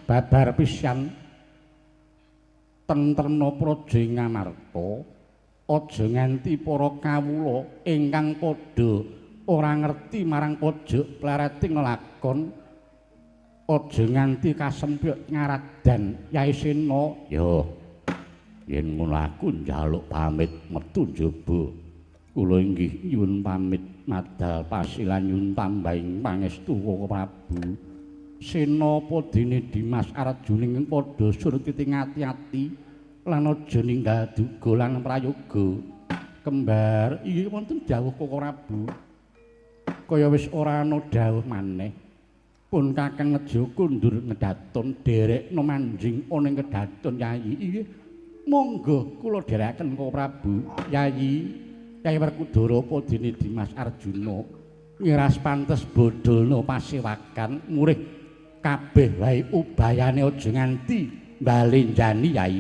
Babar pisan tentremna praja Ngamarta, aja nganti para kawula ingkang padha ora ngerti marang pojok plereting lakon, aja nganti kasempyuk ngaradan Yai Sena. Yo yen ngono aku njaluk pamit metu njaba. Kula inggih nyuwun pamit madhal pasilan nyuwun tambahing pangestu Koko Prabu. Sena apa dene Dimas Arjuning padha surtiting ati-ati lan aja ninggal duga lan prayoga. Kembar iki wonten dawuh Koko Prabu. Kaya wis ora ana dawuh maneh. Pun Kakang Neja kundur ngedaton derekno manjing ana ing kedaton Yayi. Iki monggo kula dherekaken Koko Prabu. Yayi Kyai Werkudara apa dene Dimas Arjuna ngiras pantes bodolno pasewakan murih kabeh wae ubayane aja nganti mbalenjani Yai.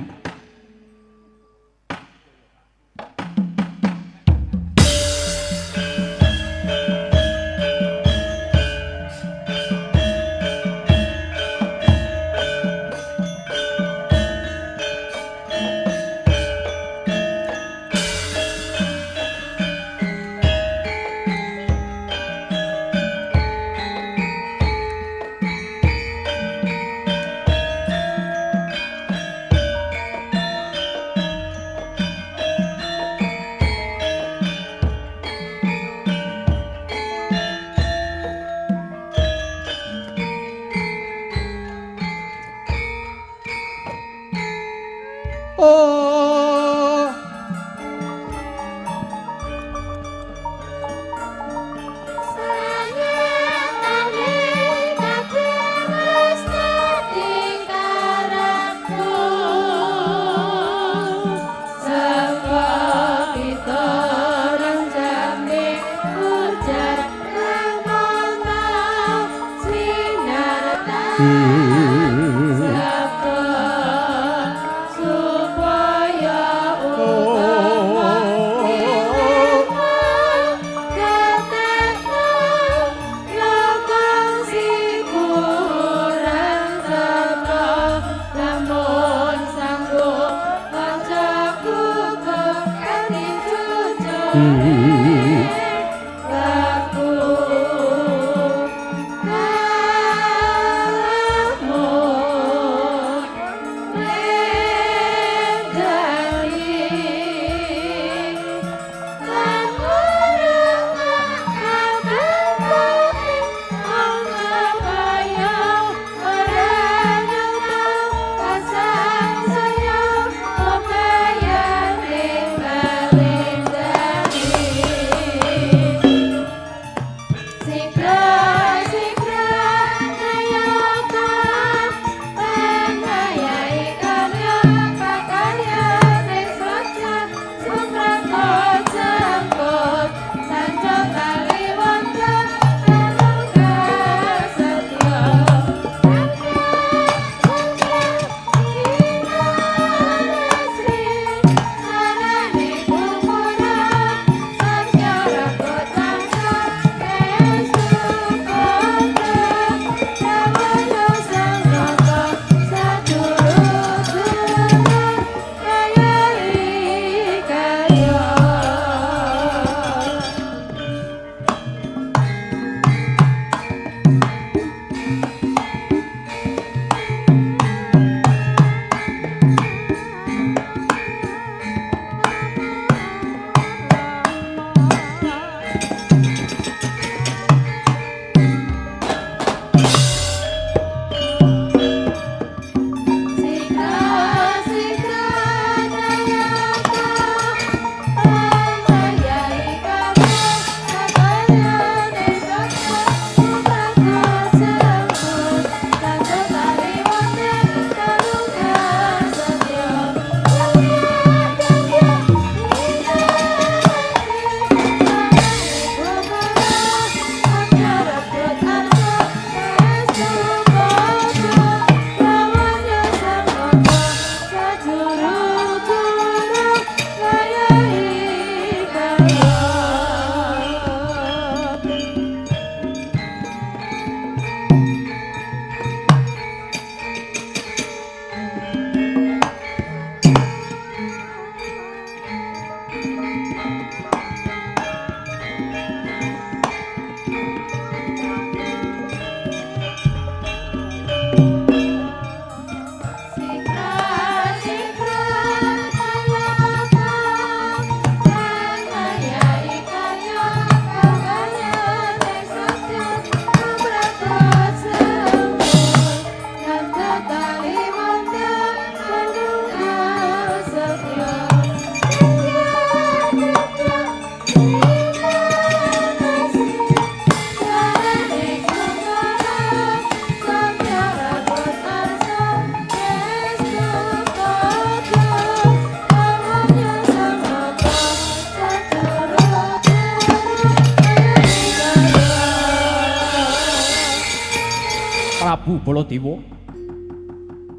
Prabu Baladewa.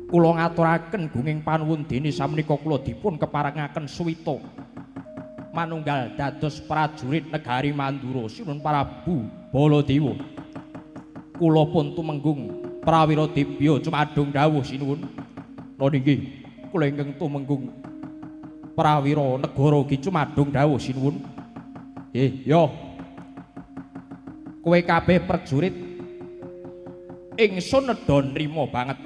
Kula ngaturaken gunging panuwun dene samenika kula dipun keparengaken suwita manunggal dados prajurit negari Mandura Sinuwun Prabu Baladewa. Kula pun tumenggung prawira dibya cumadung dawuh sinuwun. Lha nggih kula ingkang tumenggung prawira negara iki cumadung dawuh sinuwun. Yo. Kowe kabeh prajurit ingsun nedha nrimo banget.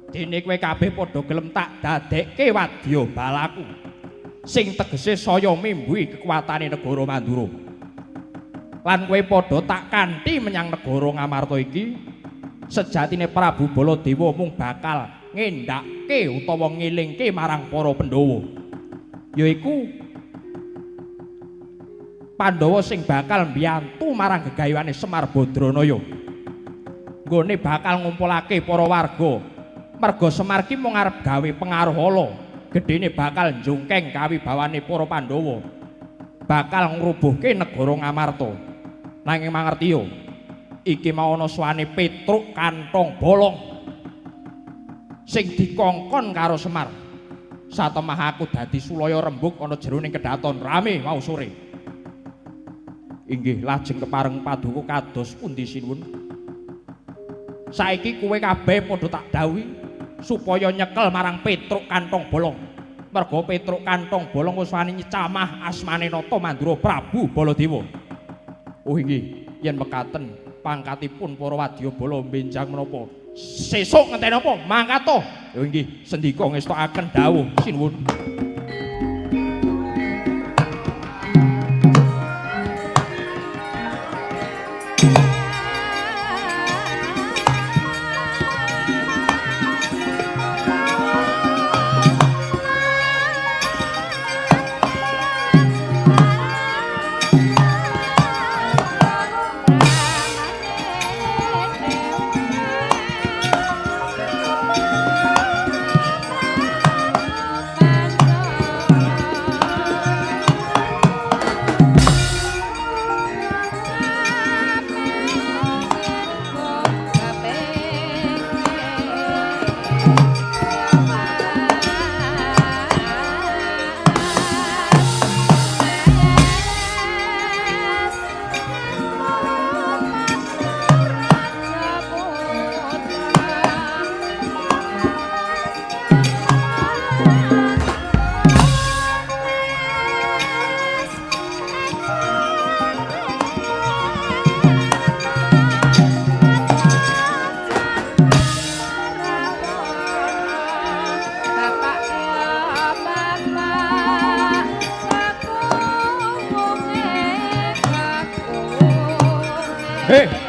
Dene kowe kabeh padha gelem tak dadekke wadya balaku sing tegese saya mimbuhi kekuatane negara Mandura. Lan kowe padha tak kanthi menyang negara Ngamarta iki, sejatine Prabu Baladewa mung bakal ngendhake utawa ngelingke marang para Pandhawa. Yaiku Pandhawa sing bakal mbiyantu marang gegayuhane Semar Badranaya. Nggone bakal ngumpulake para warga. Merga Semar ki mung arep gawe pengaruh ala, gedene bakal njungkeng kawibawane para Pandhawa. Bakal ngrubuhke negara Ngamarta. Nanging mangertiya, iki mau ana suwane Petruk Kantong Bolong sing dikongkon karo Semar. Satemah aku dadi sulaya rembug ana jeroning kedaton rame mau sore. Inggih lajeng kepareng paduka kados pundi sinuwun? Saiki kowe kabeh padha tak dawuhi supaya nyekel marang Petruk Kantong Bolong. Merga Petruk Kantong Bolong wis wani nyecamah asmane nata Mandura Prabu Baladewa. Oh inggih, yen mekaten pangkatipun para wadyabala benjang menapa? Sesuk ngenteni apa? Mangkat to. Oh inggih, sendika ngestokaken dawuh sinuwun.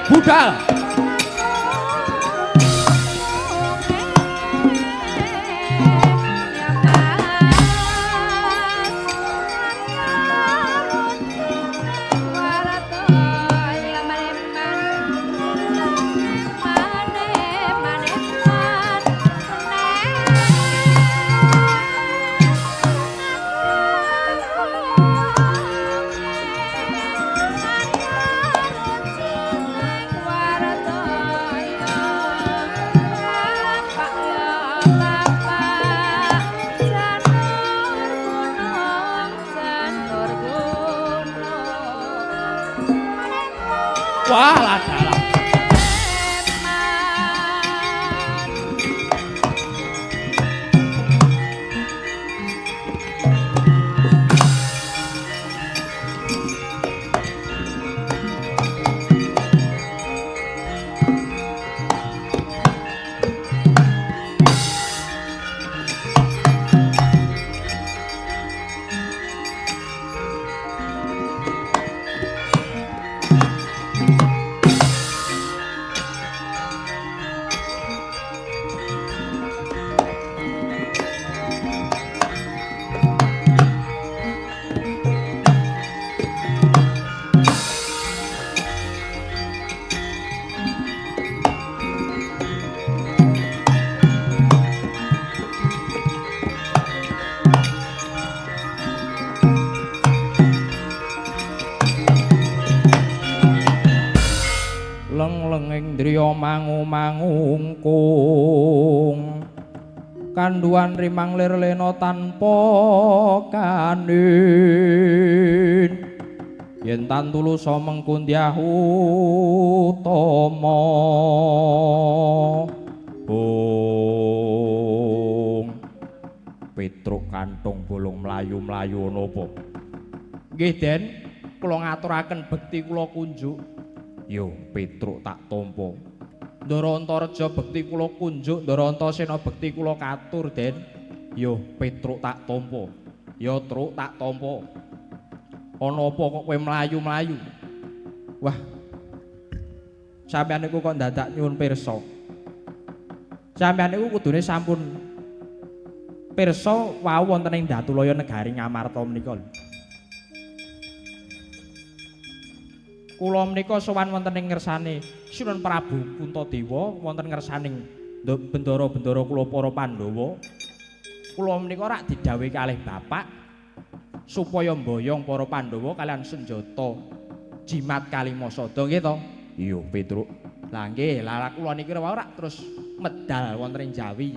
Budal. Wah, ladalah. lenging driya mangu-mangungkung kanduan rimang lir lena tanpa kanin yen tan tulusa mengkundiah utama Petruk kanthong bolong mlayu-mlayu napa nggih Den kula ngaturaken bekti kula kunjuk yo Petruk tak tampa Ndara Antareja bekti kula kunjuk Ndara Antasena bekti kula katur Den yo Petruk tak tampa yo Truk tak tampa ana apa kok kowe mlayu-mlayu wah sampeyan niku kok dadak nyuwun pirsa sampeyan niku kudune sampun pirsa wau wonten ing Datulaya negari Ngamarta menika lho. Kula menika sowan wonten ing ngersane Sinuhun Prabu Puntadewa wonten ngersaning bendara-bendara kula para Pandhawa. Kula menika rak didhawuhi kalih bapak supaya mboyong para Pandhawa kalian senjata jimat Kalimasada nggih to? Iya, Petruk. Lah nggih, lah kula niki wau rak terus medal wonten ing Jawi.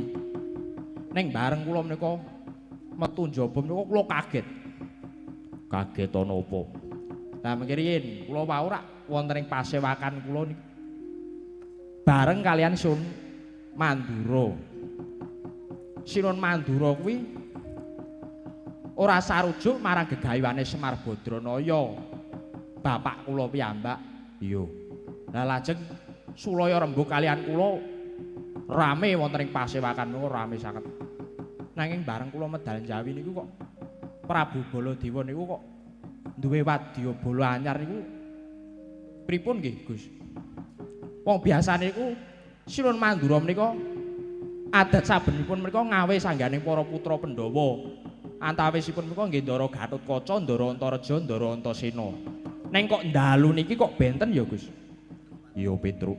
Ning bareng kula menika metu njaba menika kula kaget. Kaget ana apa? Lah mengkirin kula wau rak wonten ing pasewakan kula niki. Bareng kalian Sun Mandura. Sinuhun Mandura kuwi ora sarujuk marang gegayuhane Semar Badranaya. Bapak kula piyambak. Iya. Lah lajeng Sulaya Rembug kalian kula rame wonten ing pasewakan niku rame sanget. Nanging bareng kula medal Jawi niku kok Prabu Baladewa niku kok duwe wadya bala anyar niku pripun nggih Gus? Wong biasane niku Sinuhun Mandura menika adat sabenipun menika ngawe sangganing para putra Pandhawa. Antawisipun menika nggih Ndara Gatotkaca, Ndara Antareja, Ndara Antasena. Neng kok ndalu niki kok benten ya Gus? Iya Petruk.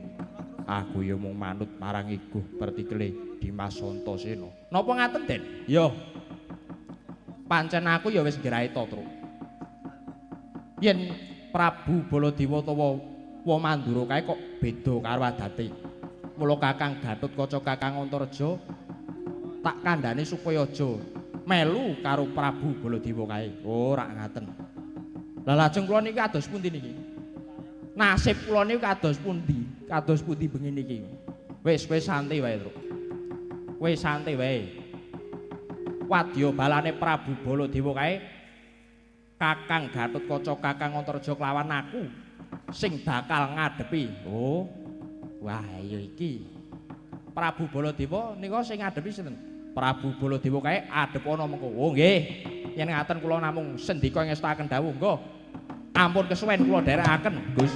Aku ya mung manut marang Iguh Pertikele Dimas Antasena. Napa ngaten, Den? Ya. Pancen aku ya wis ngraita, Truk. Yen Prabu Baladewa utawa Mandura kae kok beda karo adate. Mula Kakang Gatotkaca, Kakang Antareja tak kandhane supaya aja melu karo Prabu Baladewa kae. Oh, rak ngaten. Lah lajeng kula niki kados pundi niki? Nasib kula niku kados pundi? Kados pundi bengi niki? Wis santai wae, Truk. Wis santai wae. Wadya balane Prabu Baladewa kae Kakang Gatotkaca, Kakang Antareja kelawan aku sing bakal ngadepi. Oh. Wah, iya iki. Prabu Baladewa nika sing ngadepi sinten? Prabu Baladewa kae adep ana mengko. Oh nggih. Yen ngaten kula namung sendika ngestaken dawuh, nggo. Ampun kesuwen kula dherekaken, Gus.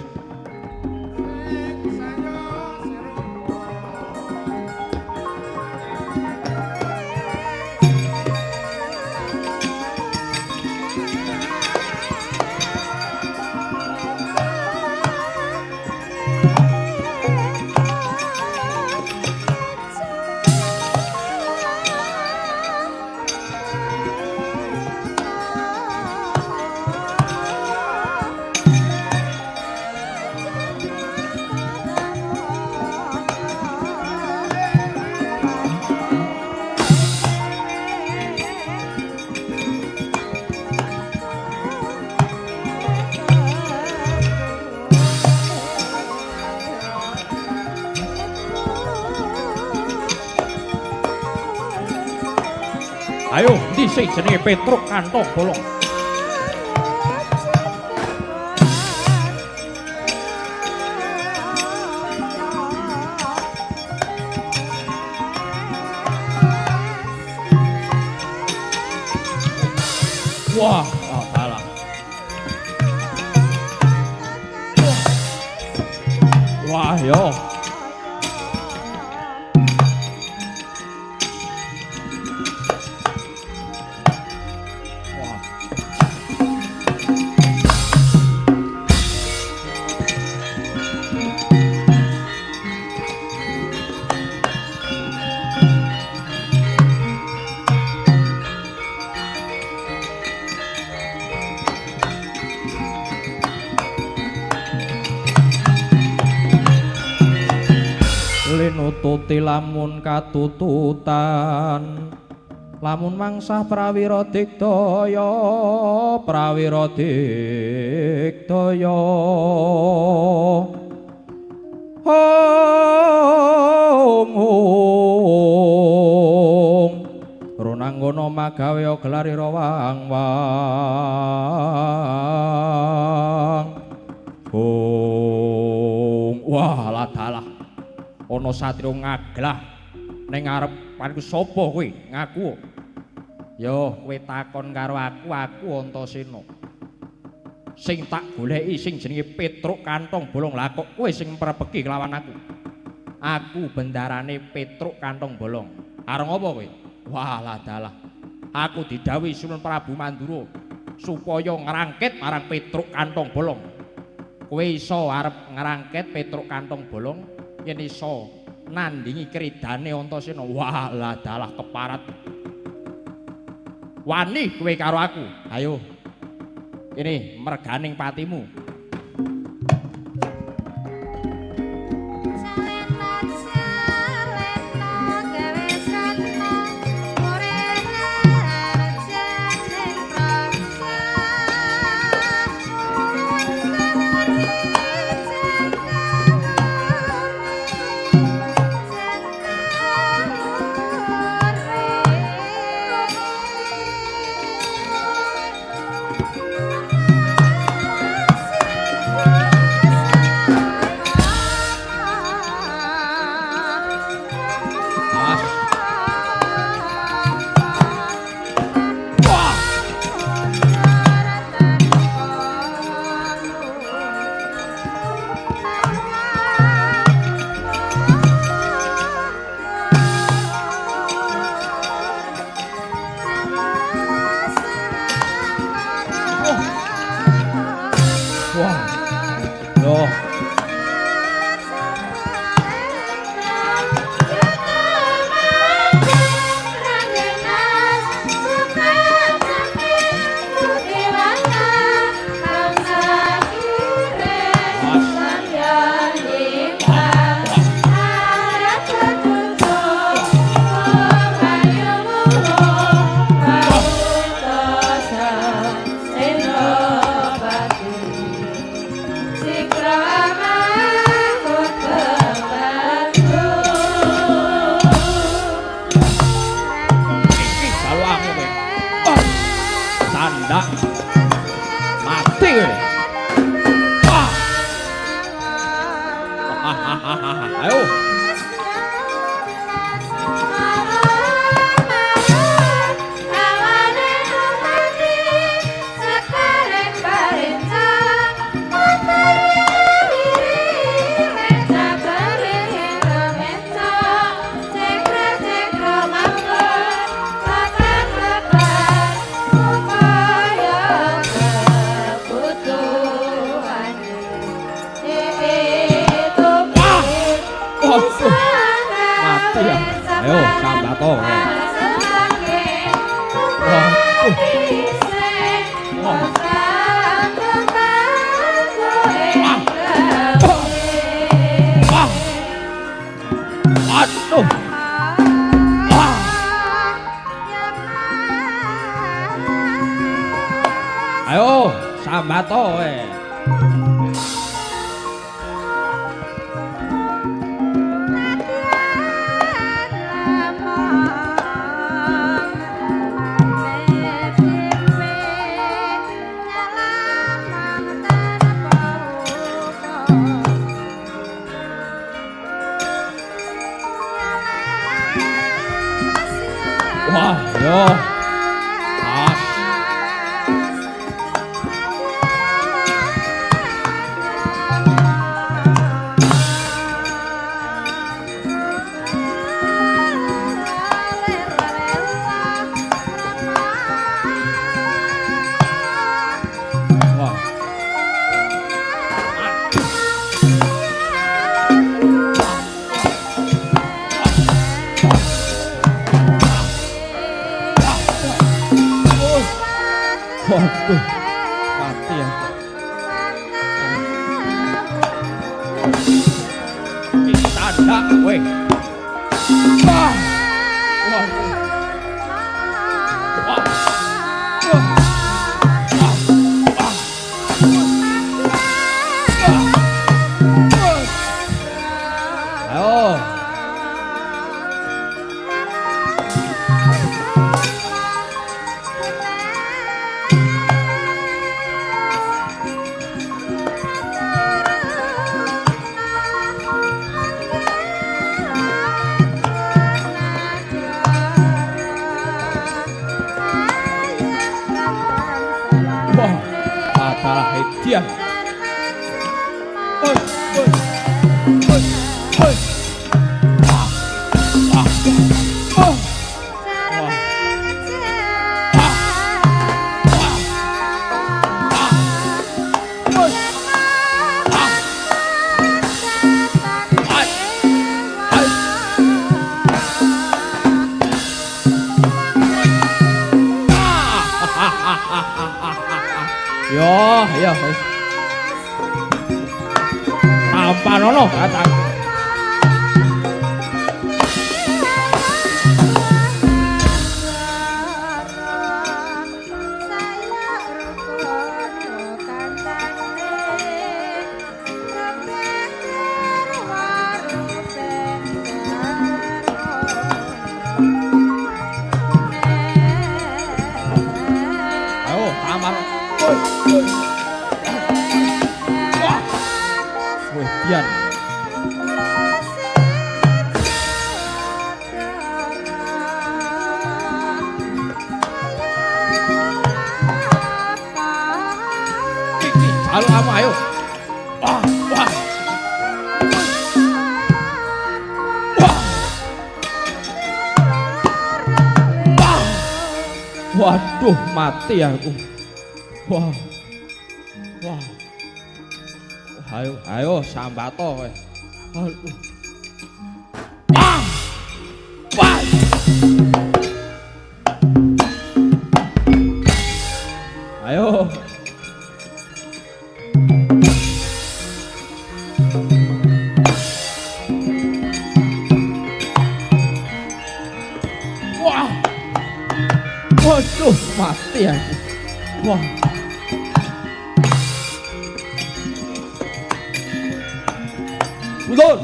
Ayo, dhisik jenenge Petruk kantong bolong. Wah, salah. Wah, yo. boleh nututi lamun katututan lamun mangsah prawira digdaya Ronanggono magawe gelari rawang wah ladalah ana satria ngaglah ning ngarepanku sapa kowe ngaku yo kowe takon karo aku Antasena sing tak goleki sing jenenge Petruk Kantong Bolong lah kok kowe sing mrepeki kelawan aku bendarane Petruk Kantong Bolong areng apa kowe wah ladalah aku didhawuhi Sunan Prabu Mandura supaya ngrangket marang Petruk Kantong Bolong kowe iso arep ngrangket Petruk Kantong Bolong yen iso nandingi kridane Antasena wah ladalah keparat wani kowe karo aku ayo ini merganing patimu Ayo, sambato Wah, yo. Waduh, mati ya. Pisan. Dak kowe. Wah. Wah. Hediah. Oi, oi. Oi, oi. Ah. Ah. Oh. Yo, wis. Tampanono katang. Ayo, tamar. Dian. Kiki, halo apa ayo. Wah, wah. Wah. Wah. Waduh, mati aku. Wah. Wah. Ayo, ayo sambato kowe. Aduh. Wah! Wah! Ayo. Wah! Waduh, mati aku. Wah. Betul.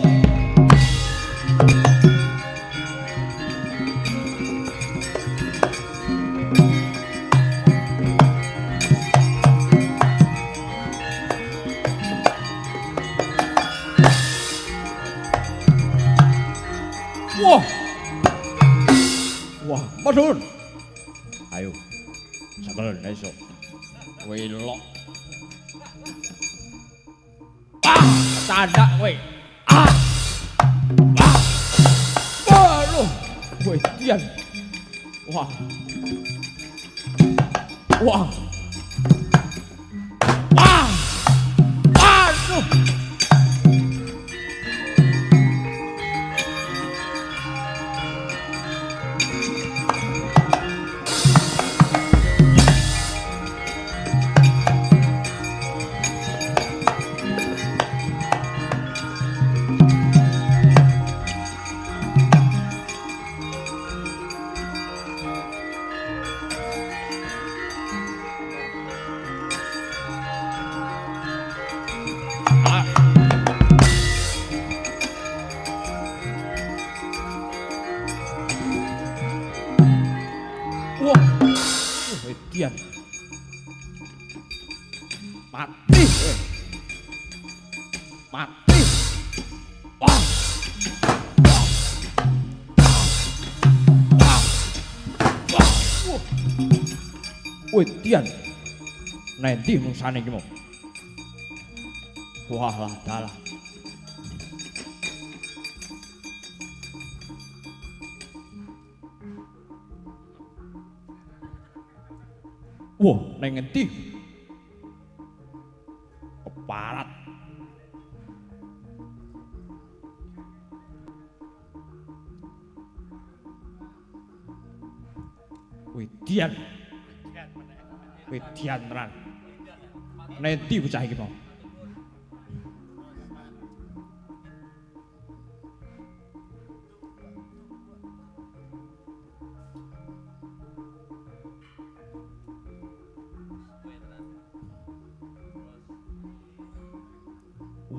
Wah. Wah, madun. Ayo. Sakal esok. Welok. Ah, candak kowe. Ah! Ah! Waduh! Woi, Dian. Wah. Wah. Ah! Aduh! Dian. Mati. Mati. Wah. Wah. Wah. Wih, Dian. Nanti musane iki mau. Wah lah dalah. Wah, neng ngendi? Keparat. Widian. Widian tenan. Nendi bocah iki mau?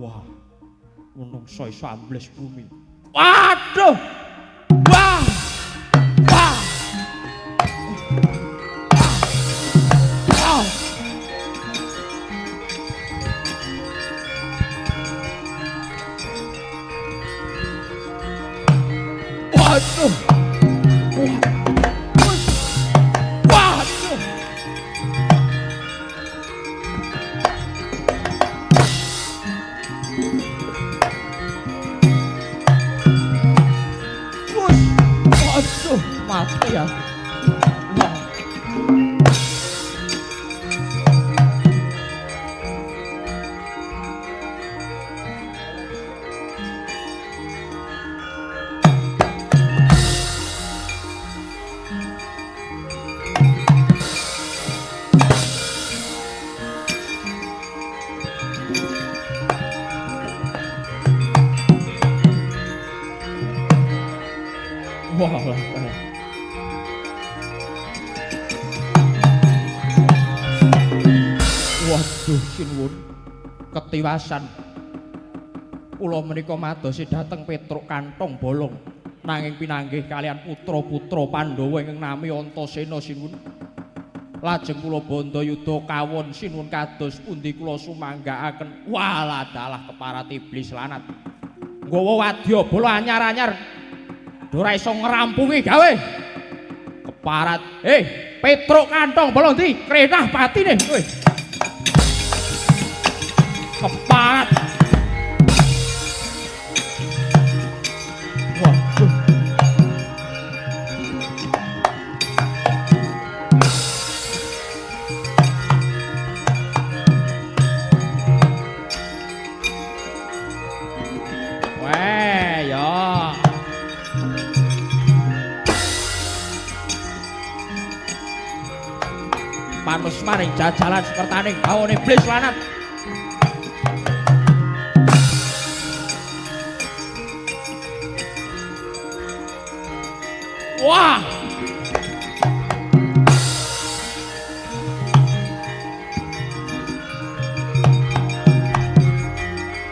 Wah, menungso iso ambles bumi. Waduh! Wah! Wah! Wah! Waduh! Waduh! Waduh, mati ya. Wah. Wah. Waduh, sinuwun ketiwasan. Kula menika madosi dhateng Petruk Kantong Bolong nanging pinanggih kalian putra-putra Pandhawa ingkang nami Antasena sinuwun. Lajeng kula bandha yuda kawon sinuwun kados pundi kula sumanggaaken waladalah keparat iblis lanat. Nggawa wadyabala anyar-anyar ora iso ngrampungi gawe. Keparat, Petruk Kantong Bolong ndi? Krenah patine kowe. Keparat. Waduh. Weh, ya. Manus maring jajalan sekertaning bawane iblis lanat. Wah!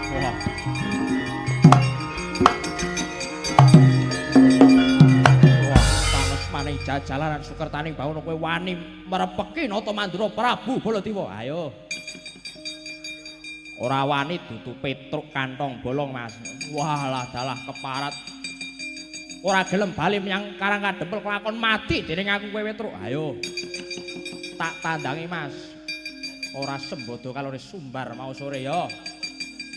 Wah. Panos maning jajalanan sukertaning bawana kowe wani merepeki nata Mandura Prabu Baladewa. Ayo. Ora wani dudu Petruk Kantong Bolong, Mas. Walah dalah keparat. Ora gelem bali menyang Karang Kadempel kelakon mati dening aku kowe Petruk. Ayo. Tak tandangi, Mas. Ora sembodo kalore sumbar mau sore ya.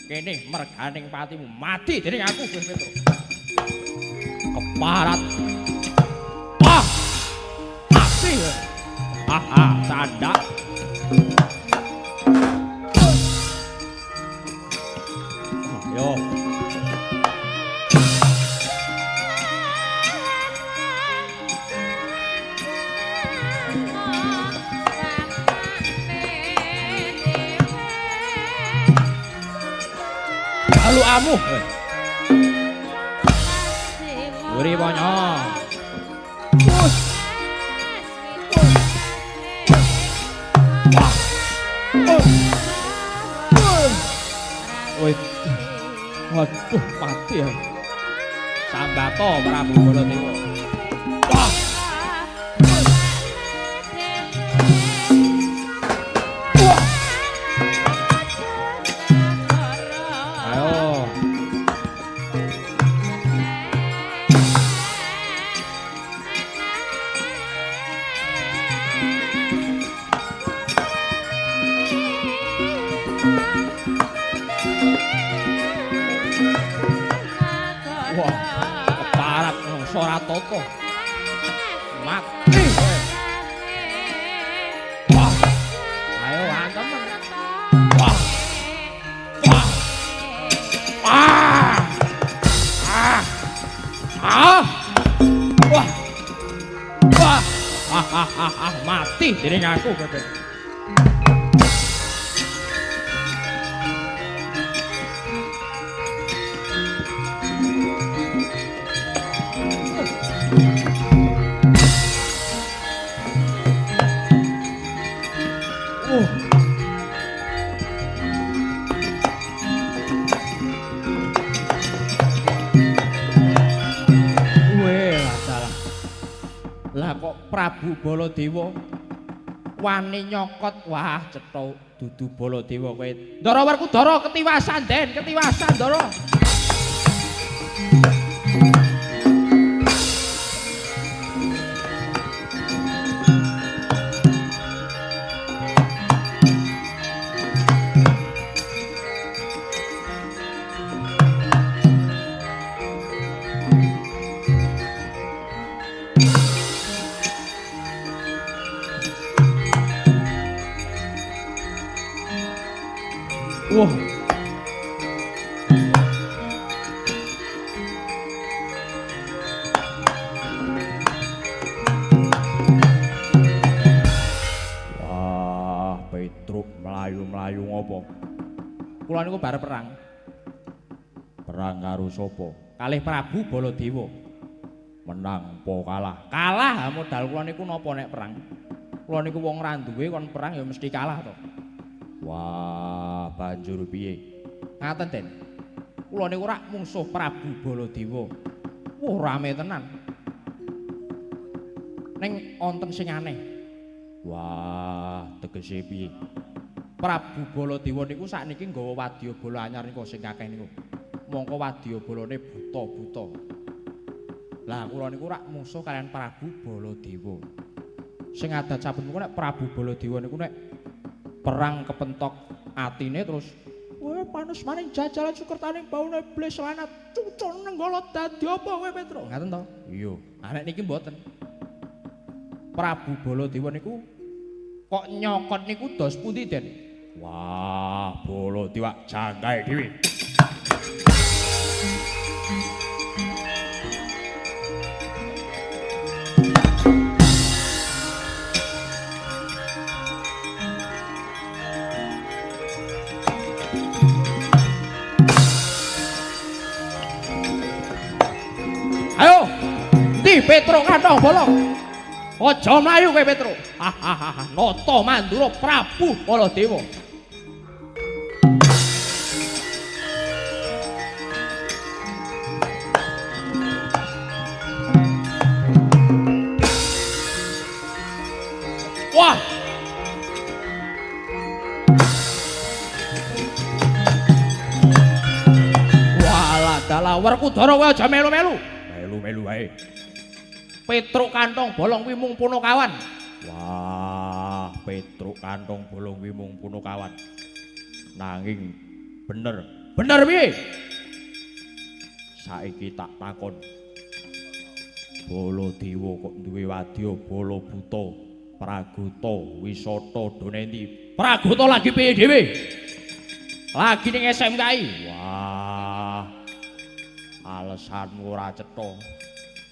Kene merganing patimu mati dening aku kowe Petruk. Keparat. Wah! Mati. Haha, canda. Yo. Lalu amu. Uri bonyo. Waduh, mati ya. Sambato Prabu Baladewa. Wah. Ayo. Wah, keparat ora toto. Mati. Wah. Ayo antem. Wah. Wah. Ah. Ah. Ah. Wah. Wah. Mati dening aku, Bebek. Prabu Baladewa wani nyokot wah cetha dudu Baladewa kowe. Ndara Werkudara ketiwasan Den, ketiwasan Ndara. Wah. Wah, Petruk mlayu-mlayu ngopo? Kula niku bar perang. Perang karo sapa? Kalih Prabu Baladewa. Menang apa kalah? Kalah, modal kula niku napa nek perang? Kula niku wong ra duwe kon perang ya mesti kalah to. Wah, banjur piye? Ngaten, Den. Kula niku rak mungsuh Prabu Baladewa. Wah, rame tenan. Ning wonten sing aneh. Wah, tegese piye? Prabu Baladewa niku sakniki nggawa wadyabala anyar niku sing akeh niku. Mongko wadyabalane buta-buta. Lah kula niku rak mungsuh kalian Prabu Baladewa. Sing adat saben niku nek Prabu Baladewa niku nek perang kepentok atine terus kowe panes maning jajalan sukertaning baune iblis lanat cucun nenggala dadi apa kowe Petruk ngaten to iya arek niki mboten Prabu Baladewa niku kok nyokot niku dos pundi Den wah Baladewa jangkae dhewe Petruk kantong bolong. Aja mlayu kowe Petruk. Nata Mandura Prabu Baladewa. Wah. Walah dalah Werkudara kowe aja melu-melu. Melu-melu wae. Petruk kantong bolong wimung Punakawan. Wah, Petruk kantong bolong wimung Punakawan. Nanging bener. Bener piye? Saiki tak takon. Baladewa kok duwe wadya bala buta, Praguta, Wisata Donenti. Praguta lagi piye dhewe? Lagi ning SMKI. Wah. Alesanmu ora cetha.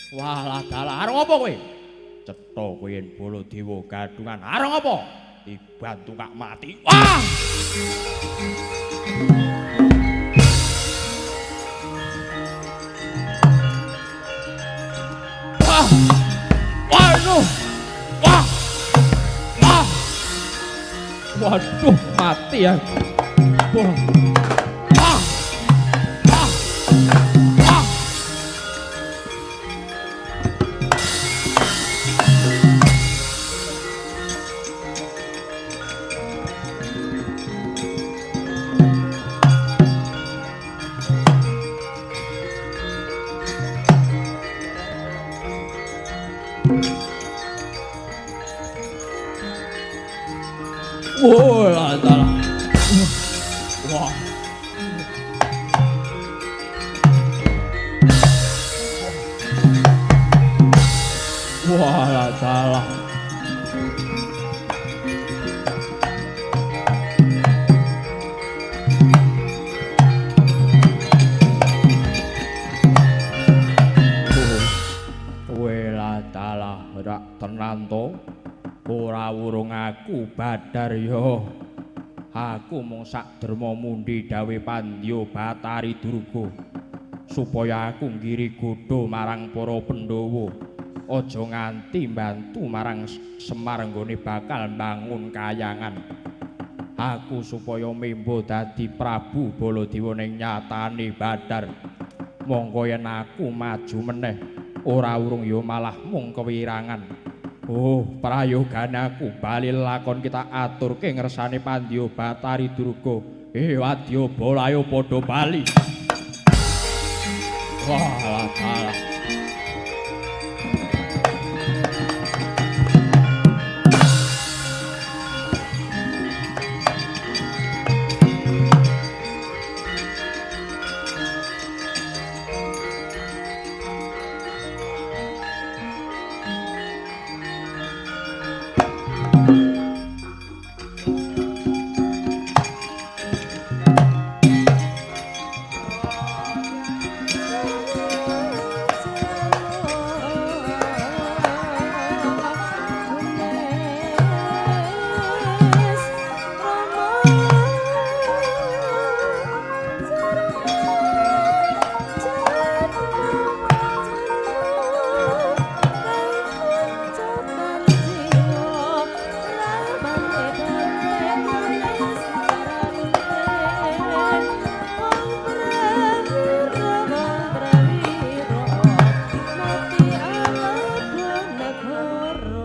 Walah dalah arep apa kowe? Cetha kowe yen Baladewa gadungan. Arep apa? Dibantu kak mati. Wah! Wah! Waduh! Wah! Wah! Waduh, mati ya. Wah! Wah! Wah! Wah! Wah, lah. Wah. Wah, lah salah. Wela dalah rak tenan to. Ora wurung aku Badar yo. Aku mung sak derma mundi dawe Pandya Batari Durga. Supaya aku ngiri godha marang para Pandhawa. Aja nganti mbantu marang Semar nggone bakal mbangun kayangan. Aku supaya membo dadi Prabu Baladewa ning nyatane Badar. Monggo yen aku maju meneh ora urung ya malah mung kewirangan. Oh, prayoganaku bali lakon kita aturke ngersane Pandya Batari Durga. Wadya Bala ayo padha bali. Wah, alah.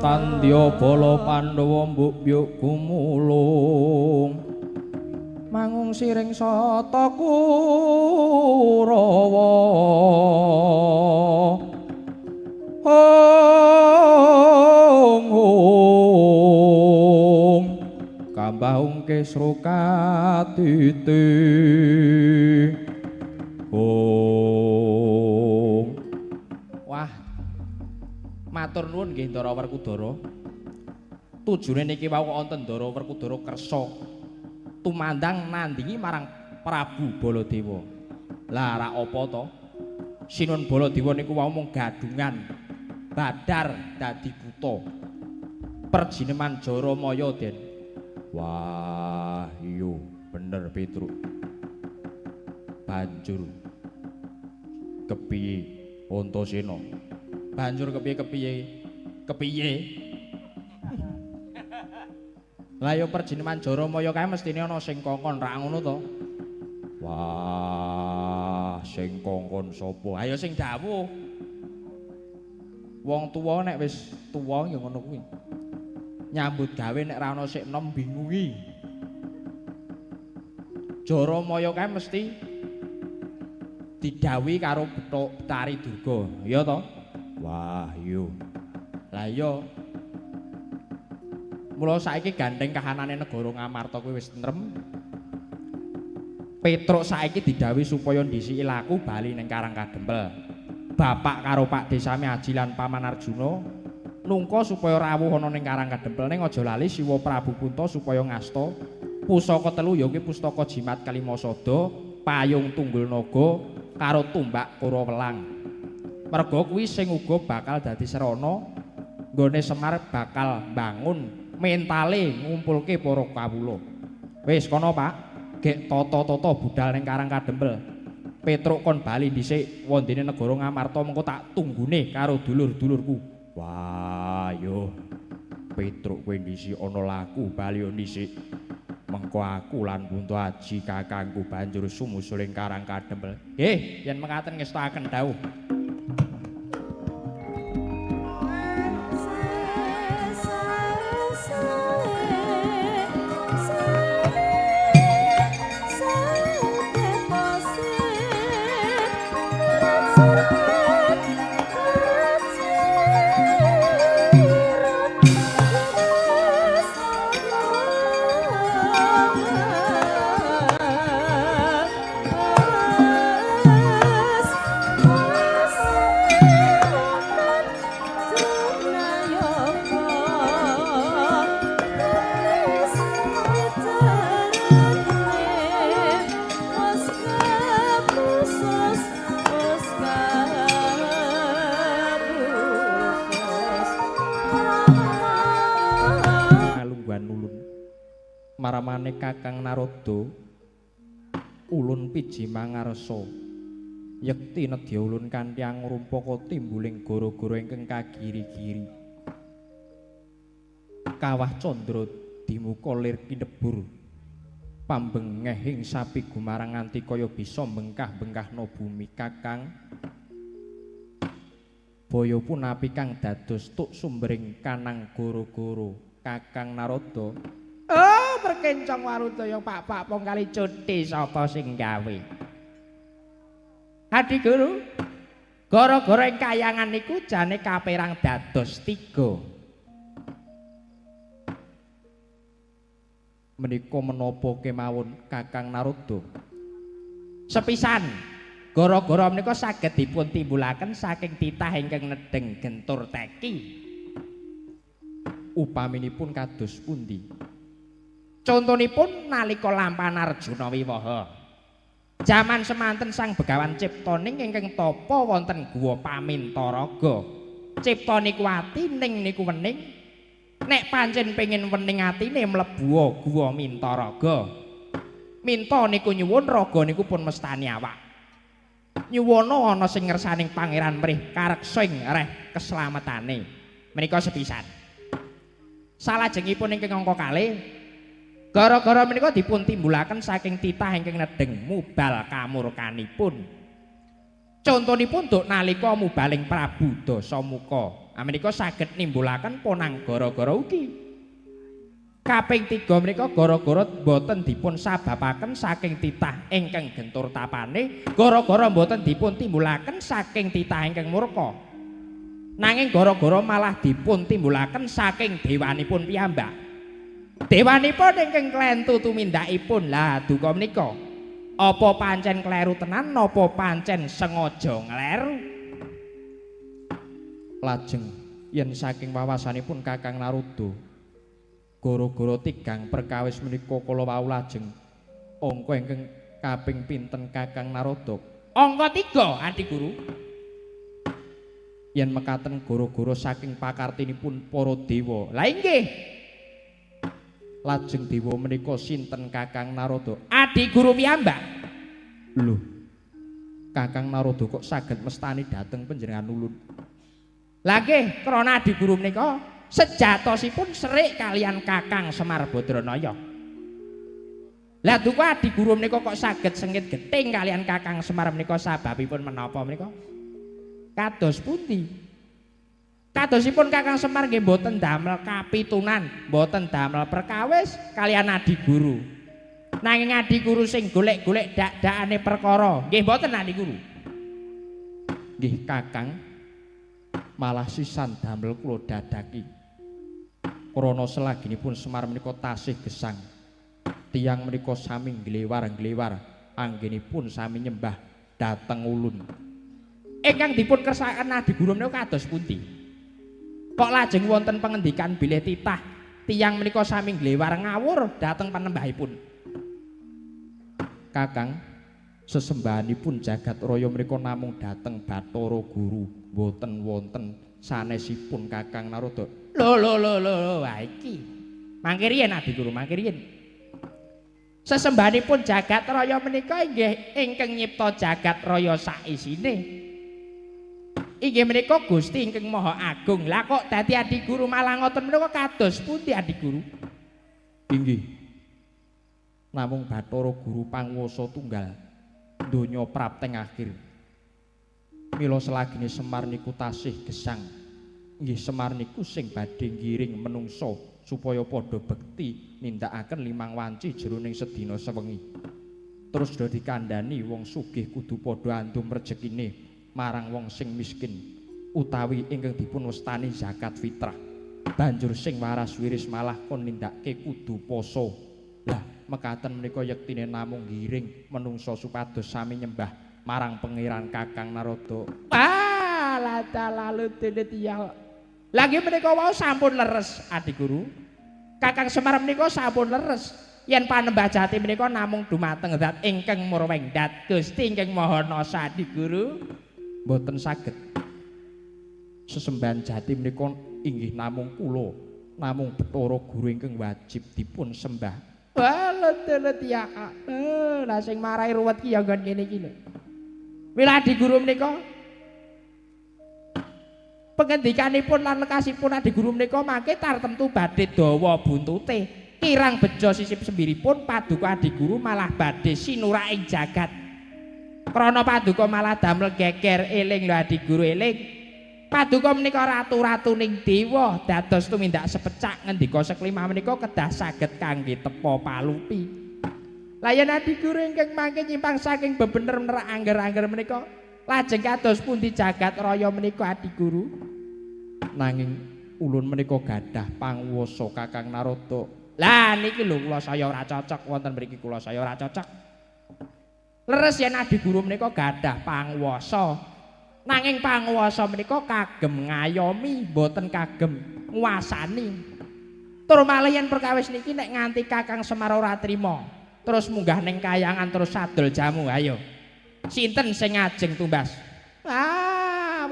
Tandya bala Pandhawa mbuk byuk gumulung mangung siring sata Kurawa hong kambahung kesro katiti hong. Wah, matur nuwun nggih Ndara Werkudara. Tujune niki wau wonten Ndara Werkudara kersa tumandang nandingi marang Prabu Baladewa. Lah ra apa to? Sinun Baladewa niku wau mung gadungan badar dadi buta. Perjineman Jaramaya, Den. Wah, iya bener Petruk. Banjur kepiye Antasena? Banjur kepiye? Lah ya perjineman Jaramaya kae mestine ana sing kongkon ra ngono to. Wah, sing kongkon sapa? Ayo sing dawuh. Wong tuwa nek wis tuwa ya ngono kuwi. Nyambut gawe nek ra ana sik enom bingungi. Jaramaya kae mesti didhawuhi karo Betari Durga, ya to? Wah, iya. Lah iya. Mula saiki gandeng kahanane negara Ngamarta kuwi wis tentrem. Petruk saiki didhawuhi supaya ndhisiki laku bali ning Karang Kadempel. Bapak karo Pak Desami Aji lan Paman Arjuna nungka supaya rawuh ana ning Karang Kadempel ning aja lali Siwa Prabu Punta supaya ngasta pusaka telu ya kuwi pustaka jimat Kalimasada, payung tunggul naga karo tumbak Kurawelang. Merga kuwi sing uga bakal dadi serana nggone Semar bakal bangun mentale ngumpulke para kawula. Wis kono Pak, gek tata-tata budal ning Karang Kadempel. Petruk kon bali dhisik wondene negara Ngamarta mengko tak tunggune karo dulur-dulurku. Wah, yo. Petruk kowe dhisik ana laku bali dhisik. Mengko aku lan Punta Aji kakangku banjur sumusul ing Karang Kadempel. Nggih, yen mekaten ngestakaken dawuh. Maramane Kakang Narada ulun piji mangarsa yekti nedya ulun kanthi angrumpaka timbuling gara-gara ingkang kagiri-giri kawah candra dimuka lir kinebur pambengehing sapi gumarang nganti kaya bisa bengkah-bengkahna bumi. Kakang bebaya punapi kang dados tuk sumbering kanang guru-guru Kakang Narada. Oh, perkencong warudaya Pak Pong kali cuti sapa sing gawe? Adi Guru, gara-gara ing kayangan niku jane kaperang dados 3. Menika menapa kemawon Kakang Narada? Sepisan gara-gara menika saged dipun timbulaken saking titah ingkang nedeng gentur teki. Upaminipun kados pundi? Contonipun nalika lampahan Arjuna Wiwaha. Jaman semanten Sang Begawan Ciptaning ingkang tapa wonten Guwa Pamintaraga. Cipta niku ati ning niku wening. Nek pancen pengin wening atine mlebu Guwa Mintaraga. Minta niku nyuwun raga niku pun mestani awak. Nyuwono ana sing ngersaning Pangeran mrih kareksa ing reh keslametane. Menika sepisan. Salajengipun ingkang angka kalih gara-gara menika dipun timbulaken saking titah ingkang nedeng mubal kamurkanipun. Contonipun duk nalika mubaling Prabu Dasamuka. Menika saged nimbulaken ponang gara-gara ugi. Kaping 3 menika gara-gara boten dipun sababaken saking titah ingkang gentur tapane, gara-gara boten dipun timbulaken saking titah ingkang murka. Nanging gara-gara malah dipun timbulaken saking dewanipun piyambak. Dewanipun ingkang klentu tumindakipun. Lah duka menika apa pancen kleru tenan napa pancen sengaja ngleru? Lajeng yen saking wawasanipun Kakang Narada gara-gara tigang perkawis menika kala wau lajeng angka ingkang kaping pinten Kakang Narada? Angka 3 Adi Guru. Yen mekaten gara-gara saking pakartinipun para dewa. Lah inggih. Lajeng dewa menika sinten Kakang Narada? Adi Guru piyambak. Lho. Kakang Narada kok saged mestani dhateng panjenengan ulun? Lah nggih, krana Adi Guru menika sejatosipun serik kalian Kakang Semar Badranaya. Lah duka Adi Guru menika kok saged sengit geting kalian Kakang Semar menika sababipun menapa menika? Kados pundi? Kadosipun Kakang Semar nggih mboten damel kapitunan, mboten damel perkawis kalian Adi Guru. Nanging Adi Guru sing golek-golek dak-dakane perkara, nggih mboten Adi Guru. Nggih Kakang, malah sisan damel kula dadaki. Krana selaginipun Semar menika tasih gesang. Tiyang menika sami nglewar-nglewar anggenipun sami nyembah dhateng ulun. Ingkang dipun kersakaken Adi Guru menika kados pundi? Kok lajeng wonten pangendikan bilih titah tiyang menika sami nglewar ngawur dhateng panembahipun? Kakang, sesembahanipun jagat raya menika namung dhateng Bathara Guru, boten wonten sanesipun Kakang Narada. Lho, ha iki. Mangke riyen Adi Guru, mangke riyen. Sesembahanipun jagat raya menika inggih ingkang nyipta jagat raya sak isine. Inggih menika Gusti ingkang Maha Agung. Lah kok dadi Adi Guru malah ngoten menika kados pundi Adi Guru? Inggih. Namung Bathara Guru panguwasa tunggal donya prapteng akhir. Mila selagine Semar niku tasih gesang. Nggih Semar niku sing badhe ngiring menungso supaya padha bekti nindakaken limang wanci jroning sedina sewengi. Terus do dikandhani wong sugih kudu padha andum rejekine marang wong sing miskin utawi ingkang dipun westani zakat fitrah. Banjur sing waras wiris malah kon nindakake kudu poso. Lah mekaten menika yektine namung ngiring menungso supados sami nyembah marang Pangeran Kakang Narada. Lalu dedet ya. Lagi menika wau sampun leres Adi Guru. Kakang Semar menika sampun leres. Yen panembah jati menika namung dumateng zat ingkang murwengdat Gusti ingkang Maha Nasa Adi Guru. Mboten saged. Sesembahan jati menika inggih namung kula, namung Bathara Guru ingkang wajib dipun sembah. Let ya. Lah sing marai ruwet ki ya nggon kene iki lho. Mila Adi Guru menika pengendikanipun lan lekasipun Adi Guru menika mangke tartemtu badhe dawa buntute. Kirang bejo sisip sembiripun paduka Adi Guru malah badhe sinurak ing jagat. Krana paduka malah damel geger eling lho Adi Guru eling. Paduka menika ratu-ratuning dewa dados tumindak sepecak ngendika seklima menika kedah saged kangge tepa palupi. Lah yen Adi Guru ingkang mangke nyimpang saking bebener nerak angger-angger menika lajeng kados pundi jagat raya menika Adi Guru? Nanging ulun menika gadah pangwasa Kakang Narada. Lah niki lho kula saya ora cocok wonten mriki kula saya ora cocok. Leres yen Adi Guru menika gadah pangwasa. Nanging panguwasa menika kagem ngayomi, boten kagem nguasani. Tur malih yen perkawis niki nek nganti Kakang Semar ora trima, terus munggah ning kayangan terus sadol jamu, ayo. Sinten sing ngajeng tumbas?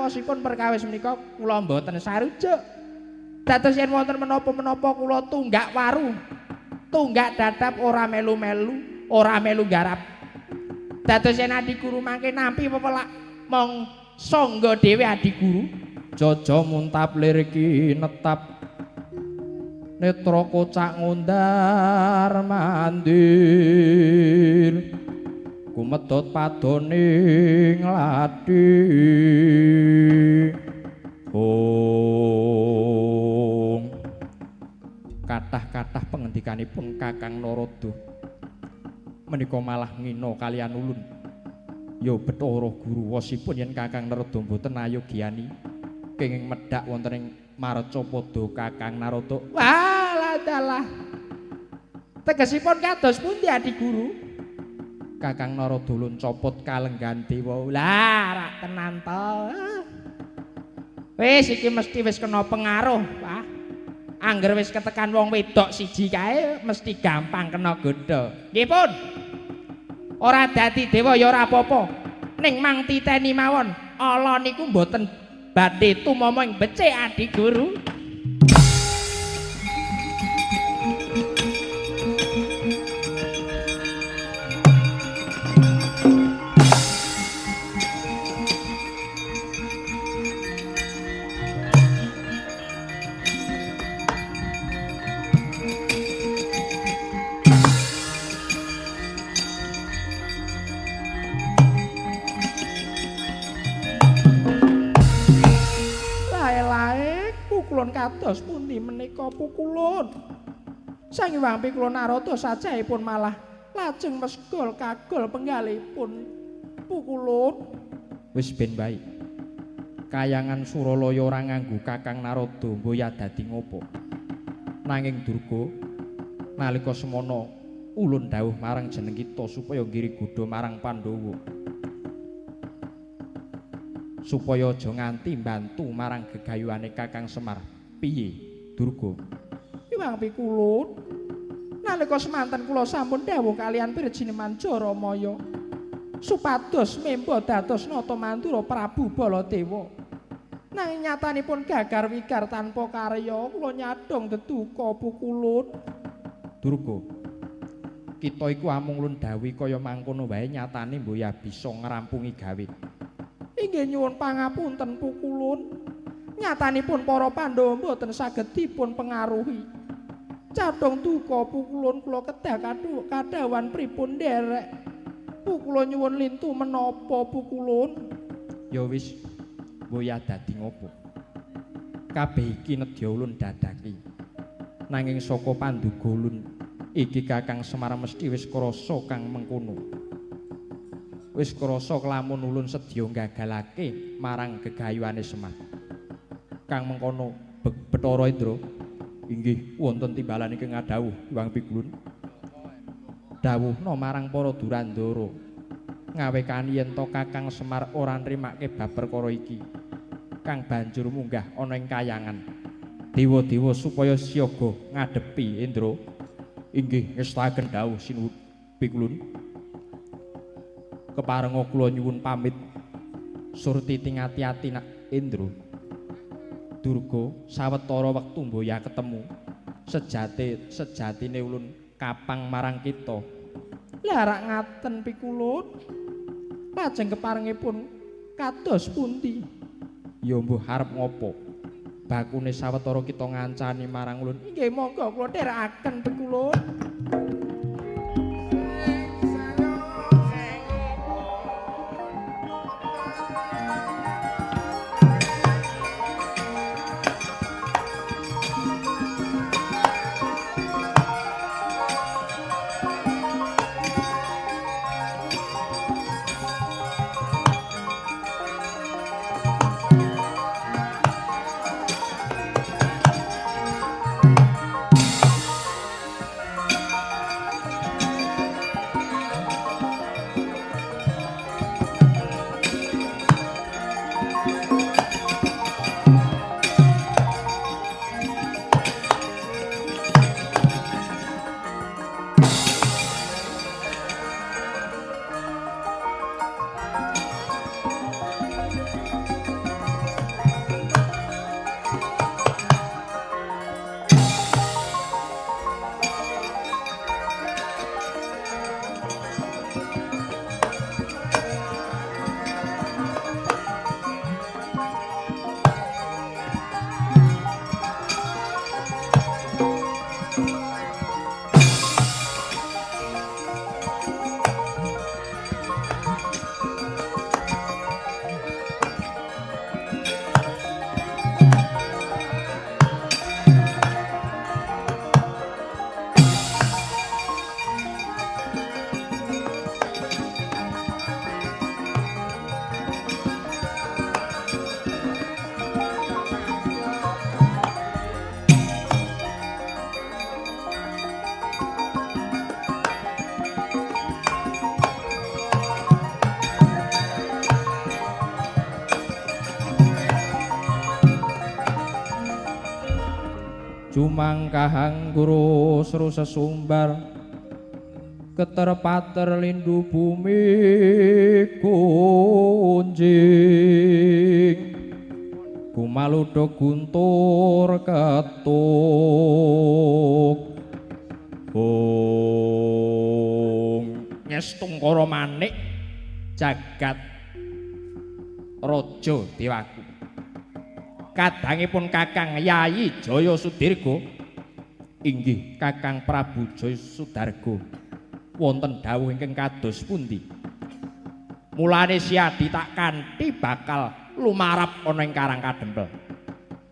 Wasipun perkawis menika kula mboten sarujuk. Dados yen wonten menapa-menapa kula tunggak waru, tunggak dadap ora melu-melu, ora melu garap. Dados yen Adi Guru mangke nampi pepelak mong sangga dhewe Adi Guru jaja muntap lir iki netap netra kocak ngundar mandir kumedhot padoning ladhi kathah-kathah pengendikanipun Kakang Narada menika malah ngina kaliyan ulun. Ya Bathara Guru wasipun yen Kakang Narada mboten ayogyani kenging medhak wonten ing Marcapada Kakang Narada. Walah dalah. Tegesipun kados pundi Adi Guru? Kakang Narada lun copot kalenggan dewa. Lah rak tenan to. Wis iki mesti wis kena pengaruh, Pak. Angger wis ketekan wong wedok siji kae mesti gampang kena godha. Nggih pun. Ora dadi dewa ya ora apa-apa. Ning mang titeni mawon, ala niku mboten badhe tumama ing becik Adi Guru. Kados pundi menika pukulun. Sang Hyang Pikula Narada sajaipun malah lajeng mesgol kagol penggalipun pukulun. Wis ben bae. Kayangan Suralaya ora nganggo Kakang Narada mboya dadi ngopo. Nanging Durga nalika semana ulun dawuh marang jeneng kita supaya ngiri godha marang Pandhawa. Supaya aja nganti mbantu marang gegayuhane Kakang Semar. Piye, Durga? Hyang Pikula, nalika semanten kula sampun dawuh kaliyan Pirjini Manjaramaya supados memba dados nata mantura Prabu Baladewa. Nanging nyatanipun gagar wigar tanpa karya, kula nyadong deduka pukulun. Durga, kita iku amung lun dawuh kaya mangkono wae nyatane mboya bisa ngrampungi gawe. Inggih nyuwun pangapunten pukulun. Nyatanipun para Pandhawa mboten saged dipun pengaruhi. Cadhong duka pukulun kula kedah kadhawan pripun nderek. Pukulun nyuwun lintu menapa pukulun? Ya wis, mboya dadi ngopo. Kabeh iki nedya ulun dadaki. Nanging saka panduga ulun iki Kakang Semar mesti wis krasa kang mengkono. Wis krasa lamun ulun sedya gagalake marang gegayuhane Semar. Kang mengkono Bathara Indra inggih wonten timbalan ingkang ngadhawuh Hyang Pikula dawuhna marang para Durandara ngawekani yen to Kakang Semar ora nrimake bab perkara iki kang banjur munggah ana ing kayangan dewa-dewa supaya siaga ngadepi Indra inggih ngestaken dawuh sinuwun Pikula keparenga kula nyuwun pamit surti ting ati-ati nak Indra. Durga sawetara wektu mboya ketemu sejatine ulun kapang marang kita. Lah rak ngaten Pikulun. Lajeng keparengipun kados pundi? Ya mbuh arep ngopo? Bakune sawetara kita ngancani marang ulun. Inggih monggo kula dherekaken Pikulun. Dumangkahang guru seru sesumbar keterpater lindu bumi kunjing kumaludo guntur ketuk ngestungkara manik jagat raja dewaku kadangipun Kakang Yayi Jaya Sudirga inggih Kakang Prabu Jaya Sudarga wonten dawuh ingkang kados pundi mulane Siadi tak kanthi bakal lumarap ana ing Karang Kadempel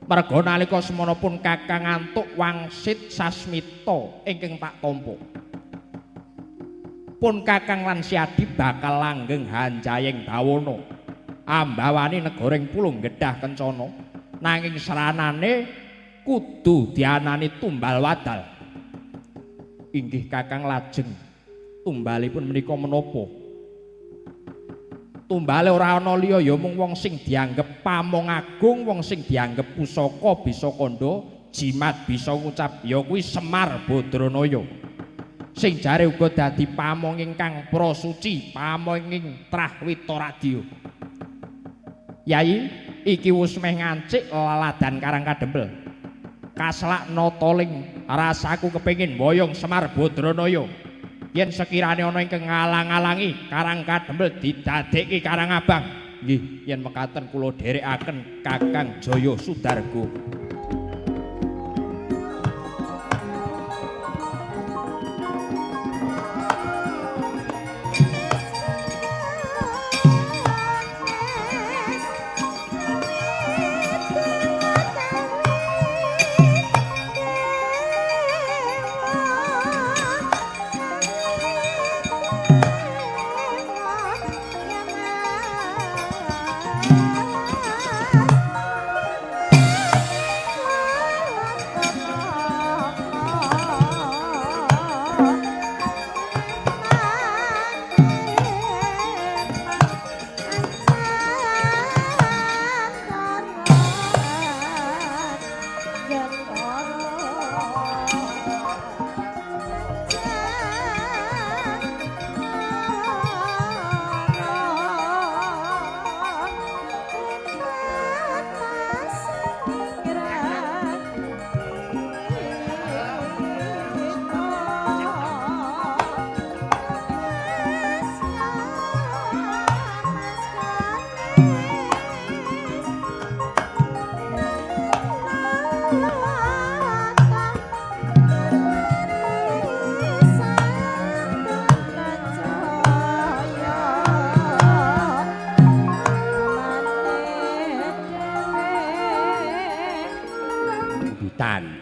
merga nalika semanapun Kakang antuk wangsit sasmita ingkang tak tampa pun Kakang lan Siadi bakal langgeng Hanjayeng Dawana ambawani negoring pulung gedhah kencana nanging seranane kudu dianani tumbal wadal inggih Kakang lajeng tumbalipun menika menapa tumbale ora ana liya ya mung wong sing dianggep pamong agung wong sing dianggep pusaka bisa kandha jimat bisa ngucap ya kuwi Semar Badranaya sing jare uga dadi pamong ingkang prasuci pamong ing Trahwita Radya Yayi iki wis meh ngancik laladan Karang Kadempel kaslakna toling rasaku kepengin boyong Semar Badranaya yen sekirane ana ingkang ngalang-alangi Karang Kadempel didadekke Karang Abang nggih yen mekaten kula dherekaken Kakang Jaya Sudarga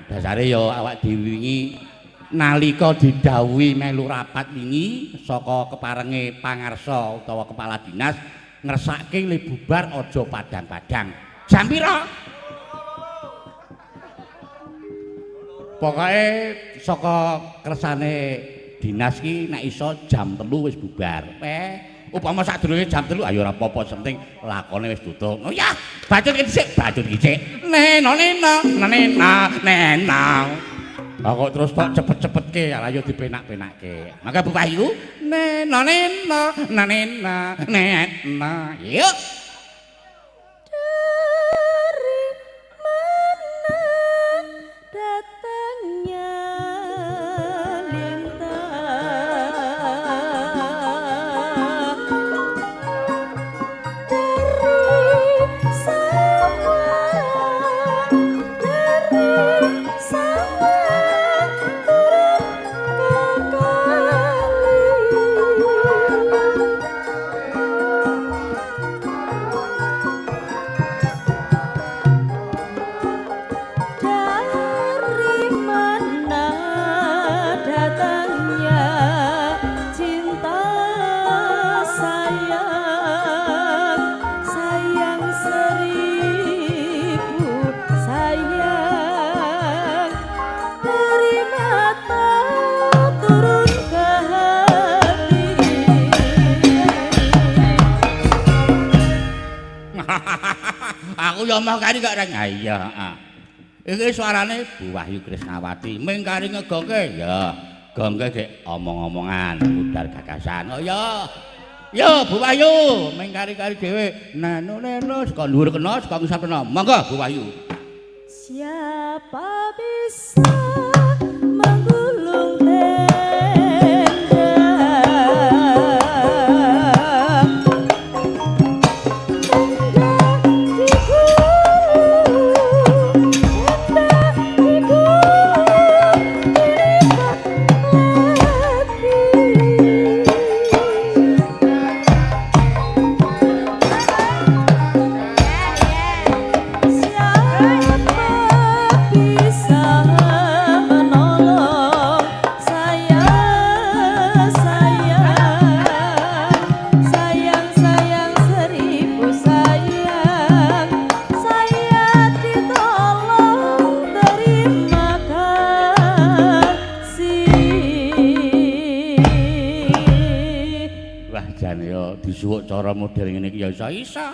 dasare ya awak dhewe wingi nalika didhawuhi melu rapat wingi saka keparenge pangarsa utawa kepala dinas ngersake le bubar aja padang-padang. Jam pira? Pokoke saka kersane dinas ki nek iso jam 3 wis bubar. Upama sadurunge jam 3 ayo ora apa-apa penting lakone wis tutup. Oh ya, bacot iki sik, bacot iki sik. Nena. Kok terus tok cepet-cepetke ayo dipenak-penakke. Maka Bu Wahyu, nena. Yuk. Aku ya mau kari kok orang. Iya, Iki suarane Bu Wahyu Krisnawati mengkari ngegongke. Ya, gongke gek omong-omongan, udar gagasan. Oh ya. Ya Bu Wahyu, mengkari-kari dhewe. Neno saka dhuwur kena, saka ngisor kena. Monggo Bu Wahyu. Siapa bisa menggulung tenda disuwuk cara model ngene iki ya iso.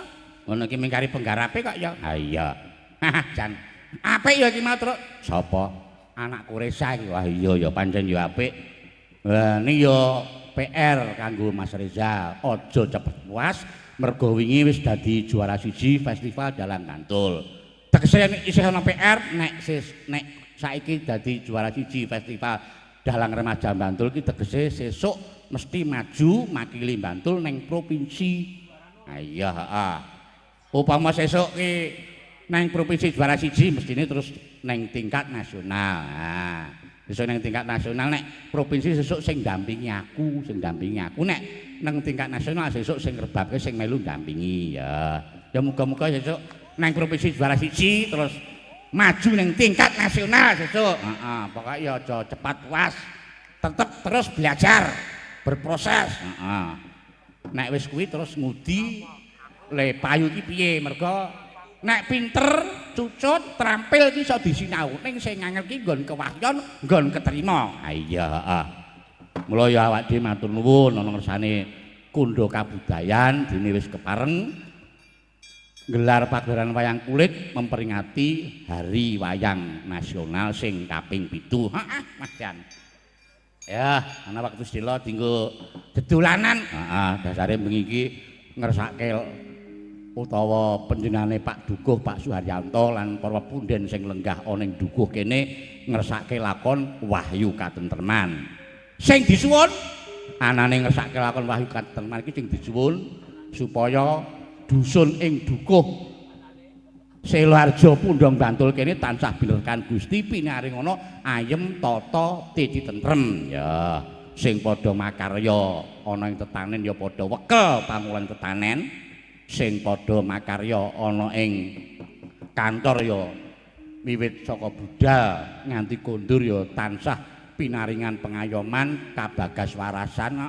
Ngono iki mingkari penggarape kok ya. Ha iya. Jan. Apik ya iki matur. Sapa? Anakku Reza iki. Wah iya ya pancen ya apik. Lah niki ya PR kanggo Mas Reza. Aja cepet puas mergo wingi wis dadi juara siji festival Dalang Bantul. Tegese isih ana PR nek saiki dadi juara siji festival Dalang Remaja Bantul iki tegese sesuk mesti maju makili Bantul neng provinsi. Iya, heeh. Upama sesuk ki neng provinsi juara siji mestine terus neng tingkat nasional. Nah, sesuk neng tingkat nasional nek provinsi sesuk sing ndampingi aku, nek neng tingkat nasional sesuk sing ngebabke sing melu ndampingi ya. Ya muga-muga sesuk neng provinsi juara siji terus maju neng tingkat nasional sesuk. Heeh, pokoke ya aja cepat puas. Tetep terus belajar. Berproses. Nek wis kuwi terus ngudi le payu iki piye mergo nek pinter, cucut, trampil iki iso disinau. Ning sing angel ki nggon kewahyon, nggon keterima. Ha iya, heeh. Mula ya awak dhewe matur nuwun ana ngersane Kundha Kabudayan dene wis kepareng gelar pagelaran wayang kulit memperingati Hari Wayang Nasional sing kaping 7. Heeh, Mas Jan. Ya, ana waktu sedela dienggo dedolanan. Heeh, dasare bengi iki ngersake utawa panjenengane Pak Dukuh, Pak Suharyanto lan para punden sing lenggah ana ing dukuh kene ngersake lakon Wahyu Katentreman. Sing disuwun anane ngersake lakon Wahyu Katentreman iki sing disuwun supaya dusun ing dukuh Seloharjo Pundong Bantul kene tansah binerkan Gusti pinaring ana ayem tata titi tentrem ya sing padha makarya ana ing tetanen ya padha wekel pamulan tetanen sing padha makarya ana ing kantor ya wiwit saka budal nganti kondur ya tansah pinaringan pengayoman kabagas warasan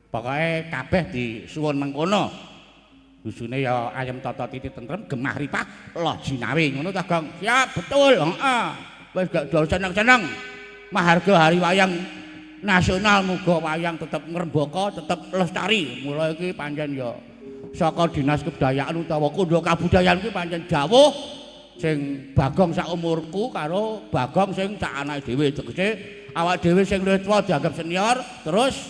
pokoke kabeh disuwun mengkono. Dusune ya ayam tata titi tentrem gemah ripah loh jinawe ngono ta Gong. Siap betul. Heeh. Wis gak do seneng-seneng. Maharga Hari Wayang Nasional muga wayang tetep ngrembaka, tetep lestari. Mula iki pancen ya saka Dinas Kebudayaan utawa Kundha Kabudayan iki pancen dawuh sing Bagong sak umurku karo Bagong sing sak anake dhewe. Tegese awak dhewe sing luwih tuwa dianggap senior terus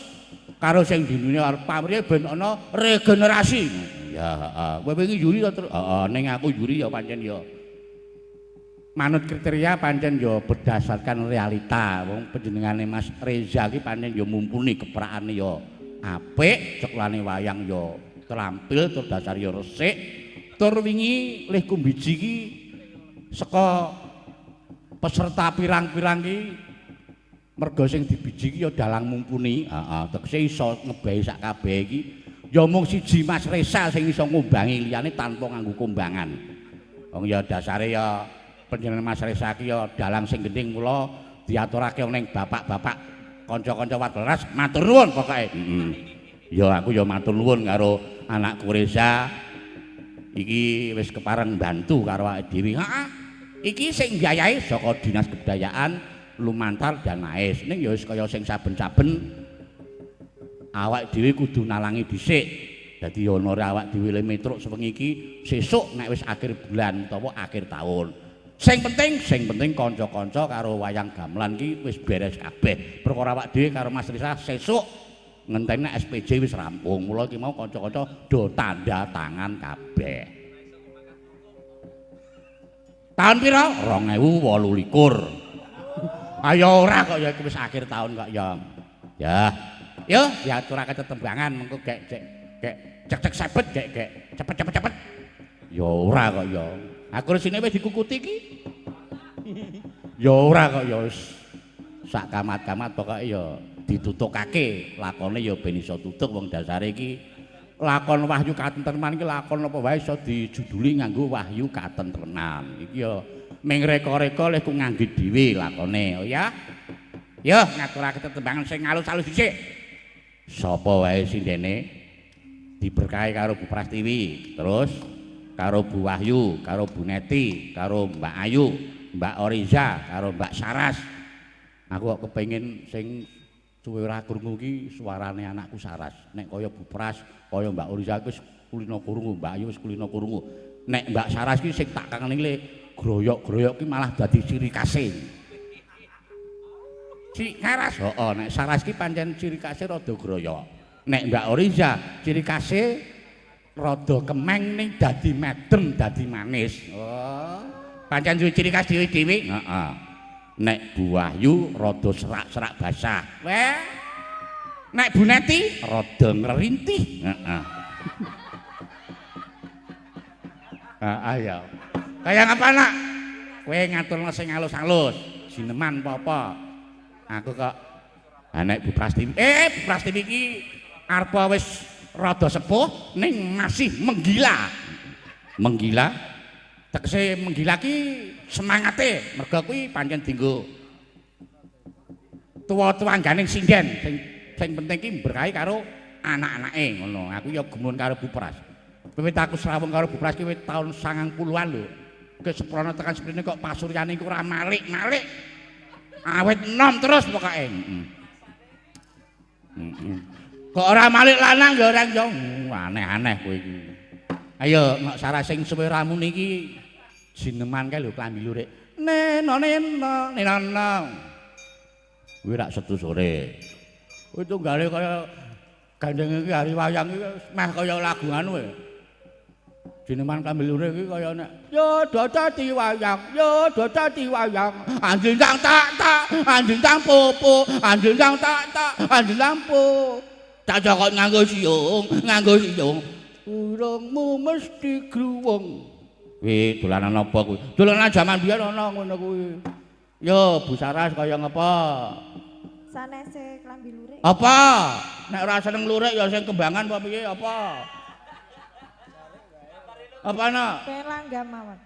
karo sing junior pamrih ben ana regenerasi. Ya, kowe wingi yuri to terus. Ning aku yuri ya pancen ya manut kriteria pancen ya berdasarkan realita. Wong panjenengane Mas Reza iki pancen ya mumpuni keprakane ya apik, ceklane wayang ya terampil, tur dasar ya resik. Tur wingi lih kumbiji iki saka peserta pirang-pirang iki merga sing dibiji iki ya dalang mumpuni. Tegese iso ngebahi sak kabeh iki. Ya mung siji Mas Reza sing iso ngumbangi liyane tanpa nganggo kumbangan. Wong ya dasare ya panjenengan Mas Reza ki ya dalang sing gending mula diaturake ning bapak-bapak kanca-kanca warga matur nuwun pokoke. Ya aku ya matur nuwun karo anakku Reza. Iki wis kepareng bantu karo awake dhewe. Heeh. Iki sing mbiayai saka Dinas Kebudayaan lumantar dan naes. Ning ya wis kaya sing saben-saben awak dhewe kudu nalangi dhisik. Dadi honore awak dhewe le metruk sewengi iki sesuk nek wis akhir bulan utawa akhir taun. Sing penting kanca-kanca karo wayang gamelan ki wis beres kabeh. Perkara awak dhewe karo Mas Risa sesuk ngenteni SPJ wis rampung. Mula iki mau kanca-kanca do tanda tangan kabeh. Tahun pira? 2028. Ayo ora kok ya iki wis akhir tahun kok ya. Ya. Yo diaturake tetembangan mengko gek cek sebet gek cepet. Ya ora kok ya. Aku resine wis dikukuti iki. Ya ora kok ya wis sak kamat-kamat pokoke ya ditutukake lakone ya ben iso tutuk wong dasare iki lakon Wahyu Katentreman iki lakon apa wae iso dijuduli nganggo Wahyu Katentreman. Iki ya ming reka-reka leh ku ngangge dhewe lakone. Oh ya. Yo ngaturake tetembangan sing alus-alus dhisik. Sapa wae sindene diberkahi karo Bu Prastiwi, terus karo Bu Wahyu, karo Bu Neti, karo Mbak Ayu, Mbak Oriza, karo Mbak Saras. Aku kok kepengin sing suwe ora krungu iki suarane anakku Saras. Nek kaya Bu Pras, kaya Mbak Oriza wis kulino krungu, Mbak Ayu wis kulino krungu. Nek Mbak Saras ki sing tak kangeningle groyok-groyok ki malah dadi ciri khase. Ciri Saras, heeh, nek Saras ki pancen ciri khase rada groyok. Nek Mbak Oriza ciri khase rada kemeng ning dadi medem, dadi manis. Oh, pancen duwe ciri khas dhewe-dhewe. Heeh. Nek Bu Wahyu rada serak-serak basah. Weh. Nek Bu Neti rada ngerintih. Heeh. Ayo. Kaya ngapa nak? Kowe ngaturno sing halus-halus. Jineman apa-apa. Aku kok nek Bu Prastiwi. Bu Prastiwi iki arep wis rada sepuh ning masih menggila. Menggila tegese menggila ki semangate mergo kuwi pancen dienggo tuwa-tuwangganing sinden sing penting ki berkahi karo anak-anake ngono. Aku ya gemun karo Bu Pras. Wiwit aku srawung karo Bu Pras ki wit taun 90-an lho. Ke seprono tekan sprene kok pasuryane iku ora malik-malik. Awet enom terus pokoke. Kok ora malik lanang ya ora yo aneh-aneh kowe iki. Ayo nek Sarah sing suwe ramu niki jineman kae lho klambi lurik. Nenono. Kuwi rak Setu sore. Kuwi tunggale kaya gandeng iki hari wayang iki meh kaya lagu anu e. Jineman klambi lurik iki kaya nek yo do dadi wayang, yo do dadi wayang. Anjing tak anjing tang popo, anjing tak anjing lampu. Tak jokot nganggo siung. Urungmu mesti gruwung. Kuwi dolanan apa kuwi? Dolanan jaman biyen ana ngono kuwi. Yo Bu Saras kaya ngapa? Sanese klambi lurik. Apa? Nek ora seneng lurik ya sing kembangan apa piye apa? Apa ana? Pelanggam mawon.